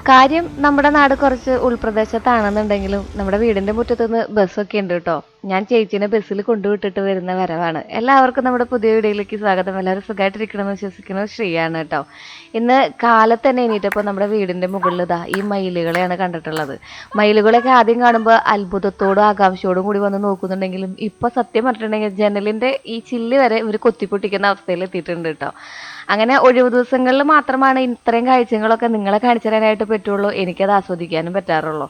കാര്യം നമ്മുടെ നാട് കുറച്ച് ഉൾപ്രദേശത്താണെന്നുണ്ടെങ്കിലും നമ്മുടെ വീടിന്റെ മുറ്റത്തുനിന്ന് ബസ്സൊക്കെ ഉണ്ട് കേട്ടോ. ഞാൻ ചേച്ചീനെ ബസ്സിൽ കൊണ്ടുവിട്ടിട്ട് വരുന്ന വരവാണ്. എല്ലാവർക്കും നമ്മുടെ പുതിയ വീഡിയോയിലേക്ക് സ്വാഗതം. എല്ലാവരും സുഖമായിട്ടിരിക്കണമെന്ന് വിശ്വസിക്കുന്നു. ശ്രീയാണ് കേട്ടോ. ഇന്ന് കാലത്ത് തന്നെ എണീറ്റപ്പോൾ നമ്മുടെ വീടിന്റെ മുകളിൽ ഇതാ ഈ മയിലുകളെയാണ് കണ്ടിട്ടുള്ളത്. മയിലുകളൊക്കെ ആദ്യം കാണുമ്പോൾ അത്ഭുതത്തോടും ആകാംക്ഷയോടും കൂടി വന്ന് നോക്കുന്നുണ്ടെങ്കിലും ഇപ്പൊ സത്യം പറഞ്ഞിട്ടുണ്ടെങ്കിൽ ജനലിന്റെ ഈ ചില്ല് വരെ ഇവർ കൊത്തിപ്പൊട്ടിക്കുന്ന അവസ്ഥയിൽ എത്തിയിട്ടുണ്ട് കേട്ടോ. അങ്ങനെ ഒഴിവ് ദിവസങ്ങളിൽ മാത്രമാണ് ഇത്രയും കാഴ്ചകളൊക്കെ നിങ്ങളെ കാണിച്ചു തരാനായിട്ട് പറ്റുള്ളൂ. എനിക്കത് ആസ്വദിക്കാനും പറ്റാറുള്ളൂ.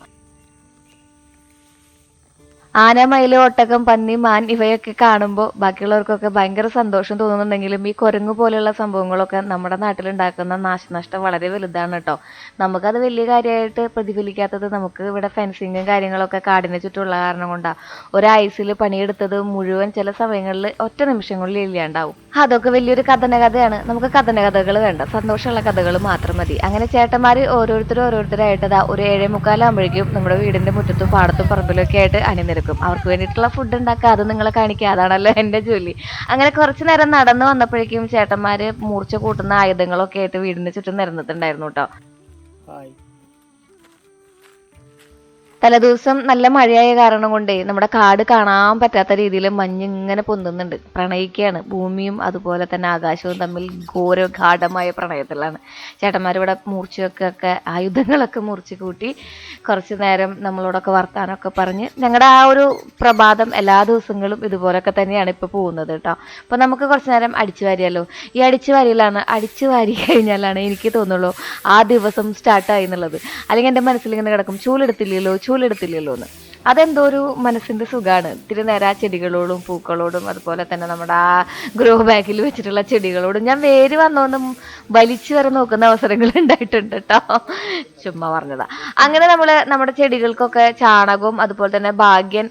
ആന, മയില്, ഒട്ടകം, പന്നി, മാൻ ഇവയൊക്കെ കാണുമ്പോൾ ബാക്കിയുള്ളവർക്കൊക്കെ ഭയങ്കര സന്തോഷം തോന്നുന്നുണ്ടെങ്കിലും ഈ കുരങ്ങ് പോലെയുള്ള സംഭവങ്ങളൊക്കെ നമ്മുടെ നാട്ടിലുണ്ടാക്കുന്ന നാശനഷ്ടം വളരെ വലുതാണ് കേട്ടോ. നമുക്കത് വലിയ കാര്യമായിട്ട് പ്രതിഫലിക്കാത്തത് നമുക്ക് ഇവിടെ ഫെൻസിങ്ങും കാര്യങ്ങളൊക്കെ കാടിന് ചുറ്റുമുള്ള കാരണം കൊണ്ടാണ്. ഒരാഴ്ചയിൽ പണിയെടുത്തത് മുഴുവൻ ചില സമയങ്ങളിൽ ഒറ്റ നിമിഷങ്ങളിൽ ഇല്ലാണ്ടാവും. അതൊക്കെ വലിയൊരു കഥയാണ്. നമുക്ക് കഥകൾ വേണ്ട, സന്തോഷമുള്ള കഥകൾ മാത്രം മതി. അങ്ങനെ ചേട്ടന്മാർ ഓരോരുത്തരായിട്ട് ഒരു 7:45 ആകുമ്പോഴേക്കും നമ്മുടെ വീടിന്റെ മുറ്റത്തും പാടത്തും പറമ്പിലൊക്കെ ആയിട്ട് അണിനിരക്കും. അവർക്ക് വേണ്ടിയിട്ടുള്ള ഫുഡ് ഉണ്ടാക്കുക, അത് നിങ്ങളെ കാണിക്കുക, അതാണല്ലോ എൻ്റെ ജോലി. അങ്ങനെ കുറച്ചു നേരം നടന്നു വന്നപ്പോഴേക്കും ചേട്ടന്മാര് മൂർച്ച കൂട്ടുന്ന ആയുധങ്ങളൊക്കെ ആയിട്ട് വീടിന് ചുറ്റും നിരന്നിട്ടുണ്ടായിരുന്നു കേട്ടോ. തലേദിവസം നല്ല മഴയായ കാരണം കൊണ്ടേ നമ്മുടെ കാട് കാണാൻ പറ്റാത്ത രീതിയിൽ മഞ്ഞിങ്ങനെ പൊന്തുന്നുണ്ട്. പ്രണയിക്കുകയാണ് ഭൂമിയും അതുപോലെ തന്നെ ആകാശവും തമ്മിൽ ഗാഢമായ പ്രണയത്തിലാണ്. ചേട്ടന്മാരിവിടെ മൂർച്ചയൊക്കെ ആയുധങ്ങളൊക്കെ മുറിച്ച് കൂട്ടി കുറച്ച് നേരം നമ്മളോടൊക്കെ വർത്താനമൊക്കെ പറഞ്ഞ് ഞങ്ങളുടെ ആ ഒരു പ്രഭാതം എല്ലാ ദിവസങ്ങളും ഇതുപോലൊക്കെ തന്നെയാണ് ഇപ്പോൾ പോകുന്നത് കേട്ടോ. അപ്പോൾ നമുക്ക് കുറച്ച് നേരം അടിച്ചു വാരിയാലോ. ഈ അടിച്ചു വാരി കഴിഞ്ഞാലാണ് എനിക്ക് തോന്നുള്ളൂ ആ ദിവസം സ്റ്റാർട്ടായി എന്നുള്ളത്. അല്ലെങ്കിൽ എൻ്റെ മനസ്സിൽ ഇങ്ങനെ കിടക്കും, ചൂലെടുത്തില്ലല്ലോ എന്ന്. അതെന്തോ ഒരു മനസ്സിന്റെ സുഖമാണ്. ഇത്തിരി നേരം ആ ചെടികളോടും പൂക്കളോടും അതുപോലെ തന്നെ നമ്മുടെ ആ ഗ്രോ ബാഗിൽ വെച്ചിട്ടുള്ള ചെടികളോടും ഞാൻ വേര് വന്നോന്നും വലിച്ചു വരെ നോക്കുന്ന അവസരങ്ങൾ ഉണ്ടായിട്ടുണ്ട് കേട്ടോ. ചുമ്മാ പറഞ്ഞതാ. അങ്ങനെ നമ്മുടെ ചെടികൾക്കൊക്കെ ചാണകവും അതുപോലെ തന്നെ ഭാഗ്യൻ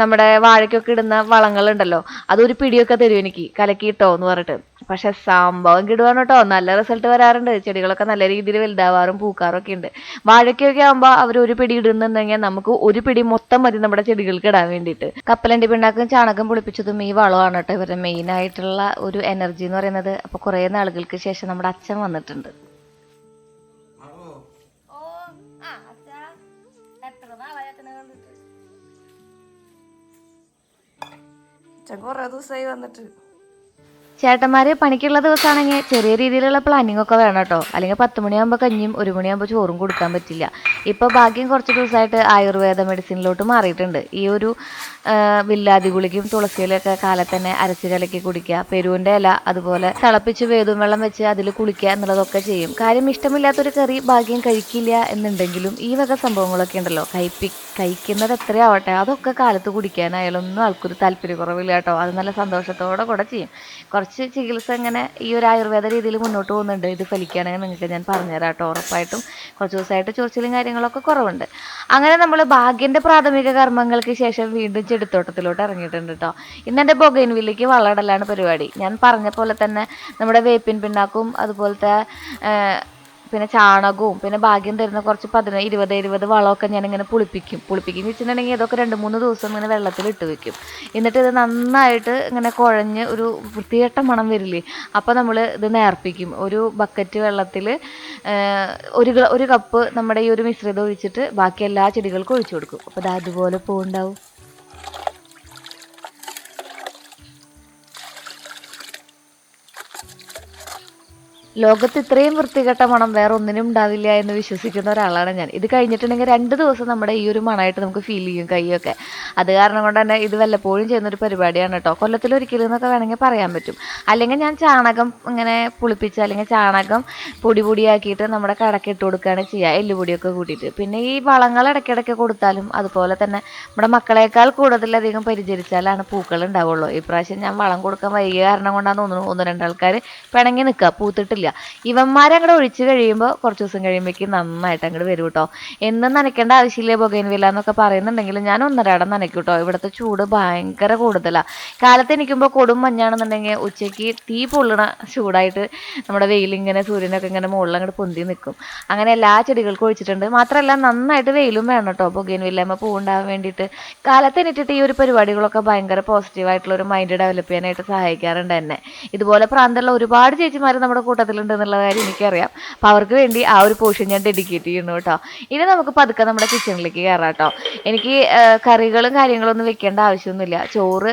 നമ്മുടെ വാഴയ്ക്കൊക്കെ ഇടുന്ന വളങ്ങളുണ്ടല്ലോ, അതൊരു പിടിയൊക്കെ തരും എനിക്ക്, കലക്കിയിട്ടോ എന്ന് പറഞ്ഞിട്ട്. പക്ഷെ സംഭവം കിടുവാണ് കേട്ടോ. നല്ല റിസൾട്ട് വരാറുണ്ട്. ചെടികളൊക്കെ നല്ല രീതിയിൽ വലുതാവാറും പൂക്കാറും ഒക്കെ ഉണ്ട്. വാഴയ്ക്കൊക്കെ ആകുമ്പോൾ അവർ ഒരു പിടി ഇടുന്നുണ്ടെങ്കിൽ നമുക്ക് ഒരു പിടി മൊത്തം മതി നമ്മുടെ ചെടികൾക്ക് ഇടാൻ വേണ്ടിയിട്ട്. കപ്പലണ്ടി പിണ്ണാക്കും ചാണകം പൊളിപ്പിച്ചതും ഈ വളമാണ് കേട്ടോ ഇവരുടെ മെയിൻ ആയിട്ടുള്ള ഒരു എനർജി എന്ന് പറയുന്നത്. അപ്പൊ കുറെ നാളുകൾക്ക് ശേഷം നമ്മുടെ അച്ഛൻ വന്നിട്ടുണ്ട്. കുറെ ദിവസമായി വന്നിട്ട്. ചേട്ടന്മാര് പണിക്കുള്ള ദിവസമാണെങ്കിൽ ചെറിയ രീതിയിലുള്ള പ്ലാനിങ് ഒക്കെ വേണം കേട്ടോ. അല്ലെങ്കിൽ 10 മണിയാകുമ്പോൾ കഞ്ഞിയും 1 മണിയാകുമ്പോൾ ചോറും കൊടുക്കാൻ പറ്റില്ല. ഇപ്പൊ ഭാഗ്യം കുറച്ച് ദിവസമായിട്ട് ആയുർവേദ മെഡിസിനിലോട്ട് മാറിയിട്ടുണ്ട്. ഈ ഒരു വില്ലാതി ഗുളികയും തുളസിയിലൊക്കെ കാലത്ത് തന്നെ അരച്ച് കലക്കി കുടിക്കുക, പെരുവിന്റെ ഇല അതുപോലെ തിളപ്പിച്ച് വേതും വെള്ളം വെച്ച് അതിൽ കുളിക്കുക എന്നുള്ളതൊക്കെ ചെയ്യും. കാര്യം ഇഷ്ടമില്ലാത്തൊരു കറി ഭാഗ്യം കഴിക്കില്ല എന്നുണ്ടെങ്കിലും ഈ വക സംഭവങ്ങളൊക്കെ ഉണ്ടല്ലോ, കഴിക്കുന്നത് എത്രയാവട്ടെ അതൊക്കെ കാലത്ത് കുടിക്കാനായാലും ഒന്നും ആൾക്കൊരു താല്പര്യക്കുറവില്ല കേട്ടോ. അത് നല്ല സന്തോഷത്തോടെ കൂടെ ചെയ്യും. കുറച്ച് ചികിത്സ ഇങ്ങനെ ഈ ഒരു ആയുർവേദ രീതിയിൽ മുന്നോട്ട് പോകുന്നുണ്ട്. ഇത് ഫലിക്കുകയാണെങ്കിൽ നിങ്ങൾക്ക് ഞാൻ പറഞ്ഞുതരാം കേട്ടോ. ഉറപ്പായിട്ടും കുറച്ച് ദിവസമായിട്ട് ചൊറിച്ചിലും കാര്യങ്ങളൊക്കെ കുറവുണ്ട്. അങ്ങനെ നമ്മൾ ഭാഗ്യന്റെ പ്രാഥമിക കർമ്മങ്ങൾക്ക് ശേഷം വീണ്ടും ചെടിത്തോട്ടത്തിലോട്ട് ഇറങ്ങിയിട്ടുണ്ട് കേട്ടോ. ഇന്ന് എൻ്റെ ബൊഗൈൻവില്ലയ്ക്ക് വളമിടലാണ് പരിപാടി. ഞാൻ പറഞ്ഞ പോലെ തന്നെ നമ്മുടെ വേപ്പിൻ പിണ്ണാക്കും അതുപോലത്തെ പിന്നെ ചാണകവും പിന്നെ ഭാഗ്യം തരുന്ന കുറച്ച് 20 വളമൊക്കെ ഞാനിങ്ങനെ പുളിപ്പിക്കും വെച്ചിട്ടുണ്ടെങ്കിൽ ഇതൊക്കെ 2-3 ദിവസം ഇങ്ങനെ വെള്ളത്തിൽ ഇട്ട് വെക്കും. എന്നിട്ട് ഇത് നന്നായിട്ട് ഇങ്ങനെ കുഴഞ്ഞ് ഒരു വൃത്തികെട്ട മണം വരില്ലേ, അപ്പോൾ നമ്മൾ ഇത് നേർപ്പിക്കും. ഒരു ബക്കറ്റ് വെള്ളത്തിൽ ഒരു കപ്പ് നമ്മുടെ ഈ ഒരു മിശ്രിതം ഒഴിച്ചിട്ട് ബാക്കി എല്ലാ ചെടികൾക്കും ഒഴിച്ചു കൊടുക്കും. അപ്പോൾ ഇത് അതുപോലെ പൂവുണ്ടാവും. ലോകത്ത് ഇത്രയും വൃത്തികെട്ട മണം വേറെ ഒന്നിനും ഉണ്ടാവില്ല എന്ന് വിശ്വസിക്കുന്ന ഒരാളാണ് ഞാൻ. ഇത് കഴിഞ്ഞിട്ടുണ്ടെങ്കിൽ 2 ദിവസം നമ്മുടെ ഈ ഒരു മണമായിട്ട് നമുക്ക് ഫീൽ ചെയ്യും കൈയൊക്കെ. അത് കാരണം കൊണ്ട് തന്നെ ഇത് വല്ലപ്പോഴും ചെയ്യുന്നൊരു പരിപാടിയാണ് കേട്ടോ. കൊല്ലത്തിലൊരിക്കലും എന്നൊക്കെ വേണമെങ്കിൽ പറയാൻ പറ്റും. അല്ലെങ്കിൽ ഞാൻ ചാണകം ഇങ്ങനെ പുളിപ്പിച്ച് അല്ലെങ്കിൽ ചാണകം പൊടിയാക്കിയിട്ട് നമ്മുടെ കടക്ക് ഇട്ട് കൊടുക്കുകയാണ് ചെയ്യുക, എല്ലുപൊടിയൊക്കെ കൂട്ടിയിട്ട്. പിന്നെ ഈ വളങ്ങൾ ഇടയ്ക്കിടയ്ക്ക് കൊടുത്താലും അതുപോലെ തന്നെ നമ്മുടെ മക്കളെക്കാൾ കൂടുതലധികം പരിചരിച്ചാലാണ് പൂക്കൾ ഉണ്ടാവുള്ളൂ. ഇപ്രാവശ്യം ഞാൻ വളം കൊടുക്കാൻ വൈകിയ കാരണം കൊണ്ടാണ് തോന്നുന്നു 1-2 ആൾക്കാർ പിണങ്ങി നിൽക്കുക, പൂത്തിട്ടില്ല. ഇവന്മാരെ അങ്ങോട്ട് ഒഴിച്ച് കഴിയുമ്പോൾ കുറച്ച് ദിവസം കഴിയുമ്പോഴേക്കും നന്നായിട്ട് അങ്ങോട്ട് വരും കേട്ടോ. എന്നും നനയ്ക്കേണ്ട ആവശ്യമില്ല ബൊഗൈൻവില്ല എന്നൊക്കെ പറയുന്നുണ്ടെങ്കിലും ഞാൻ 1.5 നനയ്ക്കും കേട്ടോ. ഇവിടുത്തെ ചൂട് ഭയങ്കര കൂടുതലാണ്. കാലത്ത് എണീക്കുമ്പോൾ കൊടും മഞ്ഞാണെന്നുണ്ടെങ്കിൽ ഉച്ചയ്ക്ക് തീ പൊള്ളണ ചൂടായിട്ട് നമ്മുടെ വെയിലിങ്ങനെ സൂര്യനൊക്കെ ഇങ്ങനെ മുകളിൽ അങ്ങോട്ട് പൊന്തി നിൽക്കും. അങ്ങനെ എല്ലാ ചെടികൾക്കും ഒഴിച്ചിട്ടുണ്ട്. മാത്രമല്ല നന്നായിട്ട് വെയിലും വേണം കേട്ടോ ബൊഗൈൻവില്ലമ്മ പൂവുണ്ടാകാൻ വേണ്ടിയിട്ട്. കാലത്ത് എണീറ്റിട്ട് ഈ ഒരു പരിപാടികളൊക്കെ ഭയങ്കര പോസിറ്റീവായിട്ടുള്ള ഒരു മൈൻഡ് ഡെവലപ്പ് ചെയ്യാനായിട്ട് സഹായിക്കാറുണ്ട് എന്നെ. ഇതുപോലെ പ്രാന്തമുള്ള ഒരുപാട് ചേച്ചിമാർ നമ്മുടെ കൂട്ടത്തിൽ മക്കളുണ്ട് എന്നുള്ള കാര്യം എനിക്കറിയാം. അപ്പോൾ അവർക്ക് വേണ്ടി ആ ഒരു പോർഷൻ ഞാൻ ഡെഡിക്കേറ്റ് ചെയ്യുന്നു കേട്ടോ. ഇനി നമുക്ക് പതുക്കെ നമ്മുടെ കിച്ചണിലേക്ക് കയറാം കേട്ടോ. എനിക്ക് കറികളും കാര്യങ്ങളൊന്നും വെക്കേണ്ട ആവശ്യമൊന്നുമില്ല. ചോറ്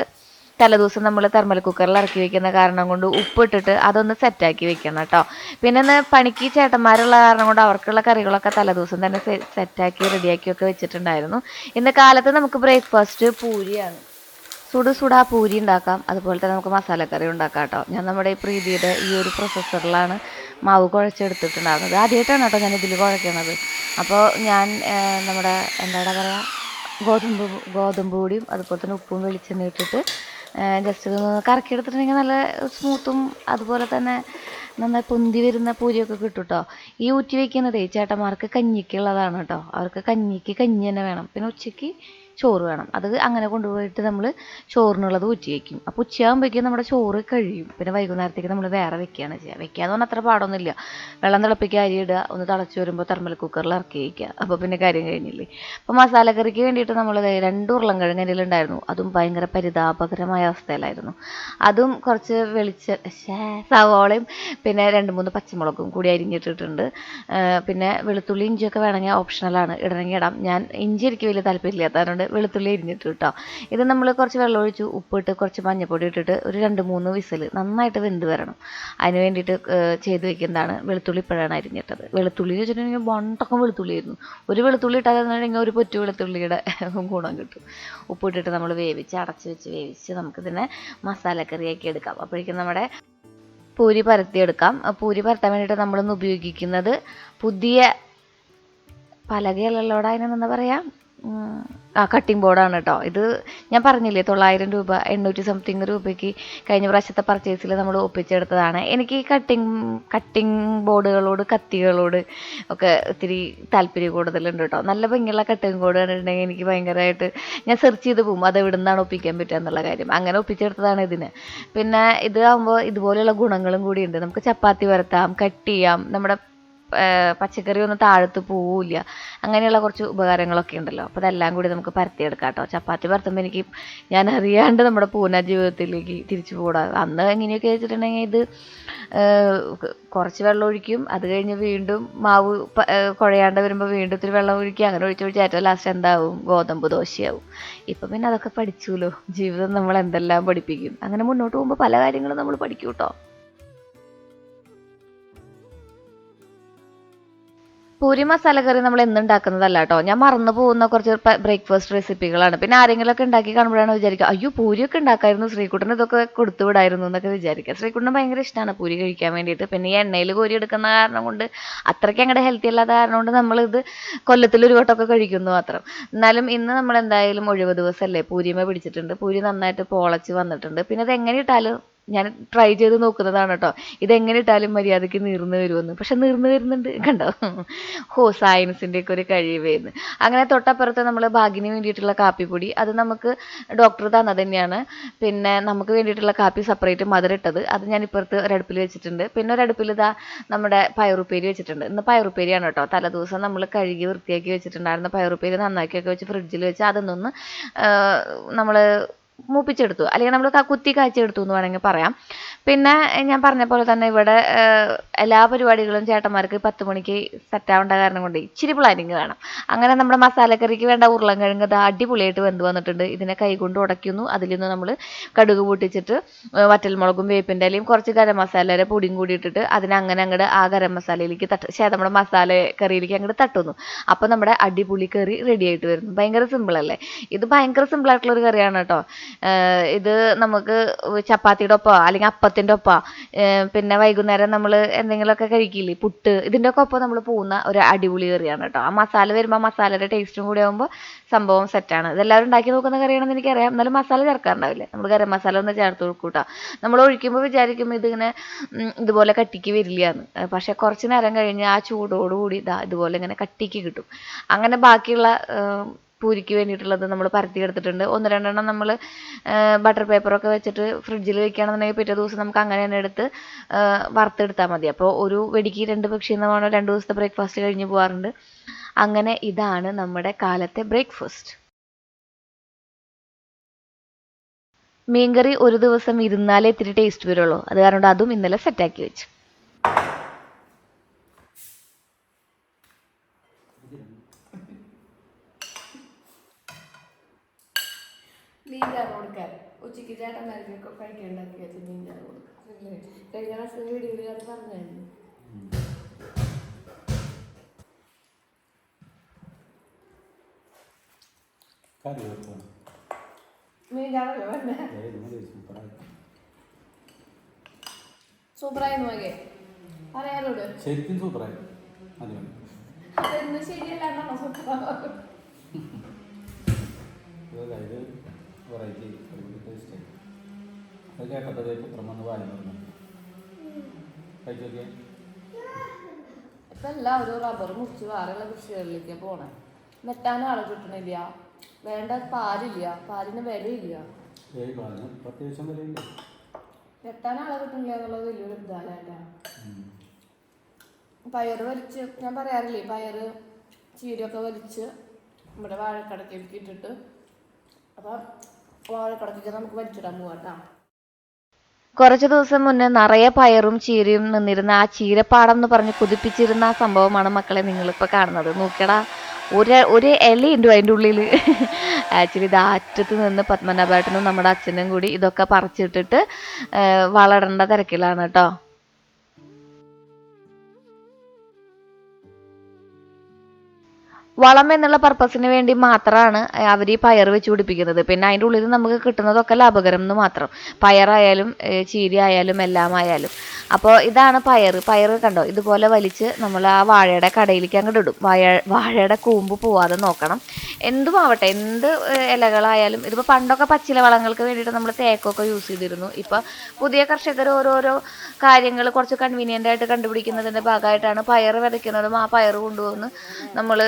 തലേദിവസം നമ്മൾ തെർമൽ കുക്കറിൽ ഇറക്കി വെക്കുന്ന കാരണം കൊണ്ട് ഉപ്പിട്ടിട്ട് അതൊന്ന് സെറ്റാക്കി വെക്കണം കേട്ടോ. പിന്നെ ഇന്ന് പണിക്ക് ചേട്ടന്മാരുള്ള കാരണം കൊണ്ട് അവർക്കുള്ള കറികളൊക്കെ തലേദിവസം തന്നെ സെറ്റാക്കി റെഡിയാക്കിയൊക്കെ വെച്ചിട്ടുണ്ടായിരുന്നു. ഇന്ന് കാലത്ത് നമുക്ക് ബ്രേക്ക്ഫാസ്റ്റ് പൂരിയാണ്. സുടാ പൂരി ഉണ്ടാക്കാം. അതുപോലെ തന്നെ നമുക്ക് മസാലക്കറി ഉണ്ടാക്കാം കേട്ടോ. ഞാൻ നമ്മുടെ ഈ പ്രീതിയുടെ ഈ ഒരു പ്രോസസ്സറിലാണ് മാവ് കുഴച്ചെടുത്തിട്ടുണ്ടാകുന്നത്. ആദ്യമായിട്ടാണ് കേട്ടോ ഞാൻ ഇതിൽ കുഴയ്ക്കുന്നത്. അപ്പോൾ ഞാൻ നമ്മുടെ എന്താണ് പറയുക, ഗോതമ്പ് പൊടിയും അതുപോലെ തന്നെ ഉപ്പും വെളിച്ചെണ്ണ ഇട്ടിട്ട് ജസ്റ്റ് ഒന്ന് കറക്കി എടുത്തിട്ടുണ്ടെങ്കിൽ നല്ല സ്മൂത്തും അതുപോലെ തന്നെ നന്നായി പൊന്തി വരുന്ന പൂരിയൊക്കെ കിട്ടും കേട്ടോ. ഈ ഊറ്റി വയ്ക്കുന്നതേ ചേട്ടന്മാർക്ക് കഞ്ഞിക്കുള്ളതാണ് കേട്ടോ. അവർക്ക് കഞ്ഞിക്ക് കഞ്ഞി തന്നെ വേണം. പിന്നെ ഉച്ചയ്ക്ക് ചോറ് വേണം. അത് അങ്ങനെ കൊണ്ടുപോയിട്ട് നമ്മൾ ചോറിനുള്ളത് ഊറ്റി വയ്ക്കും. അപ്പോൾ ഉച്ചയാകുമ്പോഴേക്കും നമ്മുടെ ചോറ് കഴിയും. പിന്നെ വൈകുന്നേരത്തേക്ക് നമ്മൾ വേറെ വെക്കുകയാണ് ചെയ്യുക. വെക്കുകയെന്ന് പറഞ്ഞാൽ അത്ര പാടൊന്നുമില്ല. വെള്ളം തിളപ്പിക്കുക, അരി ഇടുക, ഒന്ന് തിളച്ച് വരുമ്പോൾ തെർമൽ കുക്കറിൽ ഇറക്കി വയ്ക്കുക. അപ്പോൾ പിന്നെ കാര്യം കഴിഞ്ഞില്ലേ. അപ്പോൾ മസാലക്കറിക്ക് വേണ്ടിയിട്ട് നമ്മൾ 2 ഉരുളൻകിഴങ്ങ് അതിലുണ്ടായിരുന്നു. അതും ഭയങ്കര പരിതാപകരമായ അവസ്ഥയിലായിരുന്നു. അതും കുറച്ച് സവാളയും പിന്നെ 2-3 പച്ചമുളകും കൂടി അരിഞ്ഞിട്ടിട്ടുണ്ട്. പിന്നെ വെളുത്തുള്ളി ഇഞ്ചിയൊക്കെ വേണമെങ്കിൽ ഓപ്ഷണലാണ്, ഇടണമെങ്കിൽ ഇടാം. ഞാൻ ഇഞ്ചി എനിക്ക് വലിയ താല്പര്യമില്ലാത്തതുകൊണ്ട് വെളുത്തുള്ളി അരിഞ്ഞിട്ട് കേട്ടോ. ഇത് നമ്മൾ കുറച്ച് വെള്ളം ഒഴിച്ചു, ഉപ്പിട്ട് കുറച്ച് മഞ്ഞൾപ്പൊടി ഇട്ടിട്ട് ഒരു 2-3 വിസിൽ നന്നായിട്ട് വെന്ത് വരണം. അതിന് വേണ്ടിയിട്ട് ചെയ്ത് വെക്കുന്നതാണ്. വെളുത്തുള്ളി ഇപ്പോഴാണ് അരിഞ്ഞിട്ടത്. വെളുത്തുള്ളി എന്ന് വെച്ചിട്ടുണ്ടെങ്കിൽ ബോണ്ടൊക്കെ വെളുത്തുള്ളിയായിരുന്നു. ഒരു വെളുത്തുള്ളി ഇട്ടാൽ ഒരു പൊറ്റു വെളുത്തുള്ളിയുടെ ഗുണം കിട്ടും. ഉപ്പിട്ടിട്ട് നമ്മൾ അടച്ച് വെച്ച് വേവിച്ച് നമുക്കിതിനെ മസാലക്കറിയാക്കി എടുക്കാം. അപ്പോഴേക്കും നമ്മുടെ പൂരി പരത്തിയെടുക്കാം. പൂരി പരത്താൻ വേണ്ടിയിട്ട് നമ്മളിന്ന് ഉപയോഗിക്കുന്നത് പുതിയ പലകയല്ലല്ലോടാ, അതിനെന്താ പറയുക, കട്ടിംഗ് ബോർഡാണ് കേട്ടോ. ഇത് ഞാൻ പറഞ്ഞില്ലേ 900 രൂപ 800 സംതിങ് രൂപയ്ക്ക് കഴിഞ്ഞ പ്രാവശ്യത്തെ പർച്ചേസിൽ നമ്മൾ ഒപ്പിച്ചെടുത്തതാണ്. എനിക്ക് കട്ടിംഗ് ബോർഡുകളോട് കത്തികളോട് ഒക്കെ ഒത്തിരി താല്പര്യം കൂടുതലുണ്ട് കേട്ടോ. നല്ല ഭംഗിയുള്ള കട്ടിംഗ് ബോർഡ് കണ്ടിട്ടുണ്ടെങ്കിൽ എനിക്ക് ഭയങ്കരമായിട്ട് ഞാൻ സെർച്ച് ചെയ്ത് പോകും അത് എവിടെ നിന്നാണ് ഒപ്പിക്കാൻ പറ്റുക എന്നുള്ള കാര്യം. അങ്ങനെ ഒപ്പിച്ചെടുത്തതാണ് ഇതിന്. പിന്നെ ഇത് ആകുമ്പോൾ ഇതുപോലെയുള്ള ഗുണങ്ങളും കൂടിയുണ്ട്. നമുക്ക് ചപ്പാത്തി പരത്താം, കട്ട് ചെയ്യാം, നമ്മുടെ പച്ചക്കറി ഒന്നും താഴത്ത് പോവില്ല, അങ്ങനെയുള്ള കുറച്ച് ഉപകാരങ്ങളൊക്കെ ഉണ്ടല്ലോ. അപ്പോൾ അതെല്ലാം കൂടി നമുക്ക് പരത്തിയെടുക്കാം കേട്ടോ. ചപ്പാത്തി പരത്തുമ്പോൾ ഞാൻ അറിയാണ്ട് നമ്മുടെ പൂന ജീവിതത്തിലേക്ക് തിരിച്ചു പോടാം. അന്ന് എങ്ങനെയൊക്കെ വെച്ചിട്ടുണ്ടെങ്കിൽ ഇത് കുറച്ച് വെള്ളം ഒഴിക്കും, അത് കഴിഞ്ഞ് വീണ്ടും മാവ് കുഴയാണ്ട് വരുമ്പോൾ വീണ്ടും ഇത്തിരി വെള്ളം ഒഴിക്കുക, അങ്ങനെ ഒഴിച്ച് ഏറ്റവും ലാസ്റ്റ് എന്താവും, ഗോതമ്പ് ദോശയാവും. ഇപ്പം പിന്നെ അതൊക്കെ പഠിച്ചുല്ലോ. ജീവിതം നമ്മൾ എന്തെല്ലാം പഠിപ്പിക്കും. അങ്ങനെ മുന്നോട്ട് പോകുമ്പോൾ പല കാര്യങ്ങളും നമ്മൾ പഠിക്കും കേട്ടോ. പൂരി മസാലക്കറി നമ്മൾ എന്നുണ്ടാക്കുന്നതല്ല കേട്ടോ. ഞാൻ മറന്നു പോകുന്ന കുറച്ച് ബ്രേക്ക്ഫാസ്റ്റ് റെസിപ്പികളാണ്. പിന്നെ ആരെങ്കിലുമൊക്കെ ഉണ്ടാക്കി കാണുമ്പോഴാണ് വിചാരിക്കുക, അയ്യോ പൂരിയൊക്കെ ഉണ്ടാക്കായിരുന്നു, ശ്രീകുട്ടന് ഇതൊക്കെ കൊടുത്തു വിടായിരുന്നു എന്നൊക്കെ വിചാരിക്കുക. ശ്രീകുട്ടന് ഭയങ്കര ഇഷ്ടമാണ് പൂരി കഴിക്കാൻ വേണ്ടിയിട്ട്. പിന്നെ ഈ എണ്ണയിൽ കോരി എടുക്കുന്ന കാരണം കൊണ്ട് അത്രയ്ക്ക് അങ്ങോട്ട് ഹെൽത്തി അല്ലാത്ത കാരണം കൊണ്ട് നമ്മളിത് കൊല്ലത്തിൽ ഒരു വട്ടമൊക്കെ കഴിക്കുന്നു മാത്രം. എന്നാലും ഇന്ന് നമ്മൾ എന്തായാലും ഒഴിവ് ദിവസമല്ലേ, പൂരിമ പിടിച്ചിട്ടുണ്ട്. പൂരി നന്നായിട്ട് പൊളച്ച് വന്നിട്ടുണ്ട്. പിന്നെ ഇത് എങ്ങനെ ഇട്ടാലും ഞാൻ ട്രൈ ചെയ്ത് നോക്കുന്നതാണ് കേട്ടോ. ഇതെങ്ങനെ ഇട്ടാലും മര്യാദയ്ക്ക് നീർന്ന് വരുമെന്ന്. പക്ഷെ നീർന്ന് വരുന്നുണ്ട് കണ്ടോ. സയൻസിൻ്റെ ഒക്കെ ഒരു കഴിവായിരുന്നു. അങ്ങനെ തൊട്ടപ്പുറത്ത് നമ്മൾ ഭാഗ്യന് വേണ്ടിയിട്ടുള്ള കാപ്പിപ്പൊടി, അത് നമുക്ക് ഡോക്ടർ തന്നത് തന്നെയാണ്. പിന്നെ നമുക്ക് വേണ്ടിയിട്ടുള്ള കാപ്പി സെപ്പറേറ്റ് മധുരം ഇട്ടത്, അത് ഞാൻ ഇപ്പുറത്ത് ഒരടുപ്പിൽ വെച്ചിട്ടുണ്ട്. പിന്നെ ഒരടുപ്പിൽ ഇതാ നമ്മുടെ പയറുപ്പേരി വെച്ചിട്ടുണ്ട്. ഇന്ന് പയറുപ്പേരിയാണ് കേട്ടോ. തലേദിവസം നമ്മൾ കഴുകി വൃത്തിയാക്കി വെച്ചിട്ടുണ്ടായിരുന്ന പയറുപ്പേരി നന്നാക്കിയൊക്കെ വെച്ച് ഫ്രിഡ്ജിൽ വെച്ച് അതൊന്നൊന്ന് നമ്മൾ മൂപ്പിച്ചെടുത്തു, അല്ലെങ്കിൽ നമ്മൾ കുത്തി കാച്ചെടുത്തു എന്ന് വേണമെങ്കിൽ പറയാം. പിന്നെ ഞാൻ പറഞ്ഞ പോലെ തന്നെ ഇവിടെ എല്ലാ പരിപാടികളും ചേട്ടന്മാർക്ക് 10 മണിക്ക് സെറ്റാവേണ്ട കാരണം കൊണ്ട് ഇച്ചിരി പ്ലാനിങ് വേണം. അങ്ങനെ നമ്മുടെ മസാലക്കറിക്ക് വേണ്ട ഉരുളൻകിഴങ്ങ് അടിപൊളിയായിട്ട് വെന്ത് വന്നിട്ടുണ്ട്. ഇതിനെ കൈകൊണ്ട് ഉടയ്ക്കുന്നു. അതിൽ നിന്ന് നമ്മൾ കടുക് പൊട്ടിച്ചിട്ട് വറ്റൽമുളകും വേപ്പിൻ്റെ ഇലയും കുറച്ച് ഗരം മസാലയുടെ പൊടിയും കൂടി ഇട്ടിട്ട് അതിനങ്ങനെ അങ്ങോട്ട് ആ ഗരം മസാലയിലേക്ക് നമ്മുടെ മസാല കറിയിലേക്ക് അങ്ങോട്ട് തട്ടുന്നു. അപ്പോൾ നമ്മുടെ അടിപൊളി കറി റെഡി ആയിട്ട് വരുന്നു. ഭയങ്കര സിമ്പിളല്ലേ. ഇത് ഭയങ്കര സിമ്പിളായിട്ടുള്ളൊരു കറിയാണ് കേട്ടോ. ഇത് നമുക്ക് ചപ്പാത്തിയുടെ ഒപ്പം അല്ലെങ്കിൽ അപ്പത്തിൻ്റെ ഒപ്പം പിന്നെ വൈകുന്നേരം നമ്മൾ എന്തെങ്കിലുമൊക്കെ കഴിക്കില്ലേ, പുട്ട്, ഇതിൻ്റെ ഒക്കെ ഒപ്പം നമ്മൾ പോകുന്ന ഒരു അടിപൊളി കറിയാണ് കേട്ടോ. ആ മസാല വരുമ്പോൾ മസാലയുടെ ടേസ്റ്റും കൂടി ആകുമ്പോൾ സംഭവം സെറ്റാണ്. ഇതെല്ലാവരും ഉണ്ടാക്കി നോക്കുന്ന കറിയാണെന്ന് എനിക്കറിയാം. എന്നാലും മസാല ചേർക്കാറുണ്ടാവില്ലേ, നമ്മൾ ഗരം മസാല ഒന്ന് ചേർത്ത് കൊടുക്കൂട്ടോ. നമ്മൾ ഒഴിക്കുമ്പോൾ വിചാരിക്കും ഇതിങ്ങനെ ഇതുപോലെ കട്ടിക്ക് വരില്ല എന്ന്. പക്ഷേ കുറച്ച് നേരം കഴിഞ്ഞ് ആ ചൂടോടുകൂടി ഇതുപോലെ ഇങ്ങനെ കട്ടിക്ക് കിട്ടും. അങ്ങനെ ബാക്കിയുള്ള പൂരിക്ക് വേണ്ടിയിട്ടുള്ളത് നമ്മൾ പരത്തിയെടുത്തിട്ടുണ്ട്. 1-2 എണ്ണം നമ്മൾ ബട്ടർ പേപ്പറൊക്കെ വെച്ചിട്ട് ഫ്രിഡ്ജിൽ വെക്കുകയാണെന്നുണ്ടെങ്കിൽ പിറ്റേ ദിവസം നമുക്ക് അങ്ങനെ തന്നെ എടുത്ത് വറുത്തെടുത്താൽ മതി. അപ്പോൾ ഒരു വെടിക്ക് 2 പക്ഷി എന്ന് പറഞ്ഞാൽ 2 ദിവസത്തെ ബ്രേക്ക്ഫാസ്റ്റ് കഴിഞ്ഞ് പോകാറുണ്ട്. അങ്ങനെ ഇതാണ് നമ്മുടെ കാലത്തെ ബ്രേക്ക്ഫാസ്റ്റ്. മീൻകറി ഒരു ദിവസം ഇരുന്നാലേ ഇത്തിരി ടേസ്റ്റ് വരുള്ളൂ. അത് കാരണം അതും ഇന്നലെ സെറ്റാക്കി വെച്ചു. മീൻചാറ് കൊടുക്കാൻ ഉച്ചയ്ക്ക് ചേട്ടന്മാർക്കൊക്കെ കഴിക്കാണ്ടാക്കി വെച്ച് മീൻചാറ് കൊടുക്കും. കഴിഞ്ഞ പ്രാവശ്യം വീഡിയോയിൽ അത് പറഞ്ഞായിരുന്നു. മീൻചാറല്ലോ വേണ്ടേ? സൂപ്പറായി നോക്കേ പറയാനോട് ശരിക്കും സൂപ്പറായി. അതൊന്നും ശരിയല്ലാണ്ടാണോ സൂപ്പറാകും? ഇത് വെറൈറ്റി ടേസ്റ്റ് അത് കേട്ടത് പുത്രമെന്ന് വായം പറഞ്ഞു കഴിച്ചു നോക്കിയാൽ. ഇപ്പം എല്ലാവരും റബ്ബർ മുറിച്ച് വേറെയുള്ള കൃഷികളിലേക്ക് പോകണം. വെട്ടാൻ ആളെ കിട്ടണില്ല, വേണ്ട പാലില്ല, പാലിന് വിലയില്ല. പാലിന് അത്യാവശ്യം വിലയില്ല. വെട്ടാൻ ആളെ കിട്ടണില്ല എന്നുള്ളത് വലിയൊരു ഇതാലല്ല. പയറ് വലിച്ച് ഞാൻ പറയാറില്ലേ, പയറ് ചീരയൊക്കെ വലിച്ച് നമ്മുടെ വാഴക്കടക്കിലേക്ക് ഇട്ടിട്ട് അപ്പം വാഴക്കടക്കൊക്കെ നമുക്ക് വലിച്ചിടാൻ പോവാട്ടാ. കുറച്ച് ദിവസം മുന്നേ നിറയെ പയറും ചീരയും നിന്നിരുന്ന ആ ചീരപ്പാടം എന്ന് പറഞ്ഞ് കുതിപ്പിച്ചിരുന്ന ആ സംഭവമാണ് മക്കളെ നിങ്ങളിപ്പോൾ കാണുന്നത്. നോക്കിയടാ, ഒരു ഇലയുണ്ട് അതിൻ്റെ ഉള്ളിൽ. ആക്ച്വലി ഇത് അറ്റത്ത് നിന്ന് പത്മനാഭേട്ടനും നമ്മുടെ അച്ഛനും കൂടി ഇതൊക്കെ പറിച്ചിട്ടിട്ട് വളരേണ്ട തിരക്കിലാണ് കേട്ടോ. വളം എന്നുള്ള പർപ്പസിന് വേണ്ടി മാത്രമാണ് അവർ ഈ പയർ വെച്ച് പിടിപ്പിക്കുന്നത്. പിന്നെ അതിൻ്റെ ഉള്ളിൽ നമുക്ക് കിട്ടുന്നതൊക്കെ ലാഭകരം എന്ന് മാത്രം. പയറായാലും ചീര ആയാലും എല്ലാം ആയാലും. അപ്പോൾ ഇതാണ് പയർ കണ്ടോ, ഇതുപോലെ വലിച്ച് നമ്മൾ ആ വാഴയുടെ കടയിലേക്ക് അങ്ങോട്ട് ഇടും. വാഴയുടെ കൂമ്പ് പോവാതെ നോക്കണം. എന്തുമാവട്ടെ, എന്ത് ഇലകളായാലും. ഇതിപ്പോൾ പണ്ടൊക്കെ പച്ചില വളങ്ങൾക്ക് വേണ്ടിയിട്ട് നമ്മൾ തേക്കൊക്കെ യൂസ് ചെയ്തിരുന്നു. ഇപ്പോൾ പുതിയ കർഷകർ ഓരോരോ കാര്യങ്ങൾ കുറച്ച് കൺവീനിയൻ്റ് ആയിട്ട് കണ്ടുപിടിക്കുന്നതിൻ്റെ ഭാഗമായിട്ടാണ് പയർ വിതയ്ക്കുന്നതും ആ പയർ കൊണ്ടുവന്ന് നമ്മൾ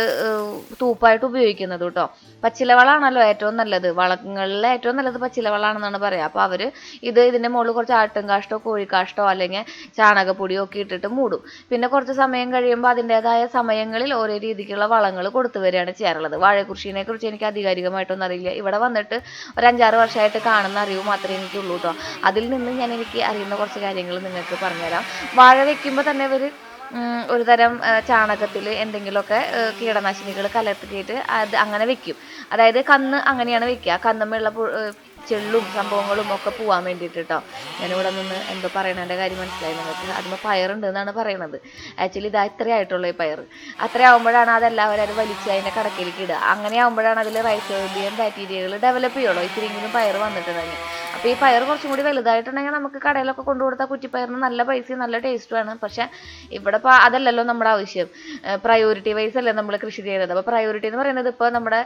തൂപ്പായിട്ട് ഉപയോഗിക്കുന്നത് കേട്ടോ. പച്ചിലവളാണല്ലോ ഏറ്റവും നല്ലത്, വളങ്ങളിൽ ഏറ്റവും നല്ലത് പച്ചിലവളാണെന്നാണ് പറയുക. അപ്പോൾ അവർ ഇതിൻ്റെ മുകളിൽ കുറച്ച് ആട്ടുംകാഷ്ടോ കോഴിക്കാഷ്ടോ അല്ലെങ്കിൽ ചാണകപ്പൊടിയോ ഒക്കെ ഇട്ടിട്ട് മൂടും. പിന്നെ കുറച്ച് സമയം കഴിയുമ്പോൾ അതിൻ്റെതായ സമയങ്ങളിൽ ഓരോ രീതിക്കുള്ള വളങ്ങൾ കൊടുത്തു വരികയാണ് ചെയ്യാറുള്ളത്. വാഴകൃഷിനെ കുറിച്ച് എനിക്ക് ആധികാരികമായിട്ടൊന്നും അറിയില്ല. ഇവിടെ വന്നിട്ട് ഒരു 5-6 വർഷമായിട്ട് കാണുന്ന അറിവ് മാത്രമേ എനിക്കുള്ളൂ കേട്ടോ. അതിൽ നിന്ന് എനിക്ക് അറിയുന്ന കുറച്ച് കാര്യങ്ങൾ നിങ്ങൾക്ക് പറഞ്ഞുതരാം. വാഴ വെക്കുമ്പോൾ തന്നെ ഇവർ ഒരു തരം ചാണകത്തിൽ എന്തെങ്കിലുമൊക്കെ കീടനാശിനികൾ കലർത്തിയിട്ട് അത് അങ്ങനെ വെക്കും. അതായത് കന്ന് അങ്ങനെയാണ് വെക്കുക. കന്നുമുള്ള ചെള്ളും സംഭവങ്ങളും ഒക്കെ പോകാൻ വേണ്ടിയിട്ട് കേട്ടോ. ഞാനിവിടെ നിന്ന് എന്തോ പറയണതിൻ്റെ കാര്യം മനസ്സിലായി നിങ്ങൾക്ക്. അതിന് പയറുണ്ട് എന്നാണ് പറയണത്. ആക്ച്വലി ഇതാ ഇത്രയായിട്ടുള്ള ഈ പയർ. അത്രയാകുമ്പോഴാണ് അതെല്ലാവരും അത് വലിച്ച് അതിൻ്റെ കടക്കിലേക്ക് ഇടുക. അങ്ങനെ ആകുമ്പോഴാണ് അതിൽ റൈസോബിയം ബാക്ടീരിയകൾ ഡെവലപ്പ് ചെയ്യുള്ളൂ. ഇത്തിരിയെങ്കിലും പയർ വന്നിട്ടുണ്ടെങ്കിൽ. അപ്പോൾ ഈ പയർ കുറച്ചും കൂടി വലുതായിട്ടുണ്ടെങ്കിൽ നമുക്ക് കടയിലൊക്കെ കൊണ്ടു കൊടുത്താൽ കുറ്റിപ്പയറിന് നല്ല പൈസയും നല്ല ടേസ്റ്റുമാണ്. പക്ഷേ ഇവിടെ ഇപ്പോൾ അതല്ലല്ലോ നമ്മുടെ ആവശ്യം. പ്രയോറിറ്റി വൈസ് അല്ലേ നമ്മൾ കൃഷി ചെയ്യുന്നത്. അപ്പോൾ പ്രയോറിറ്റി എന്ന് പറയുന്നത് ഇപ്പോൾ നമ്മുടെ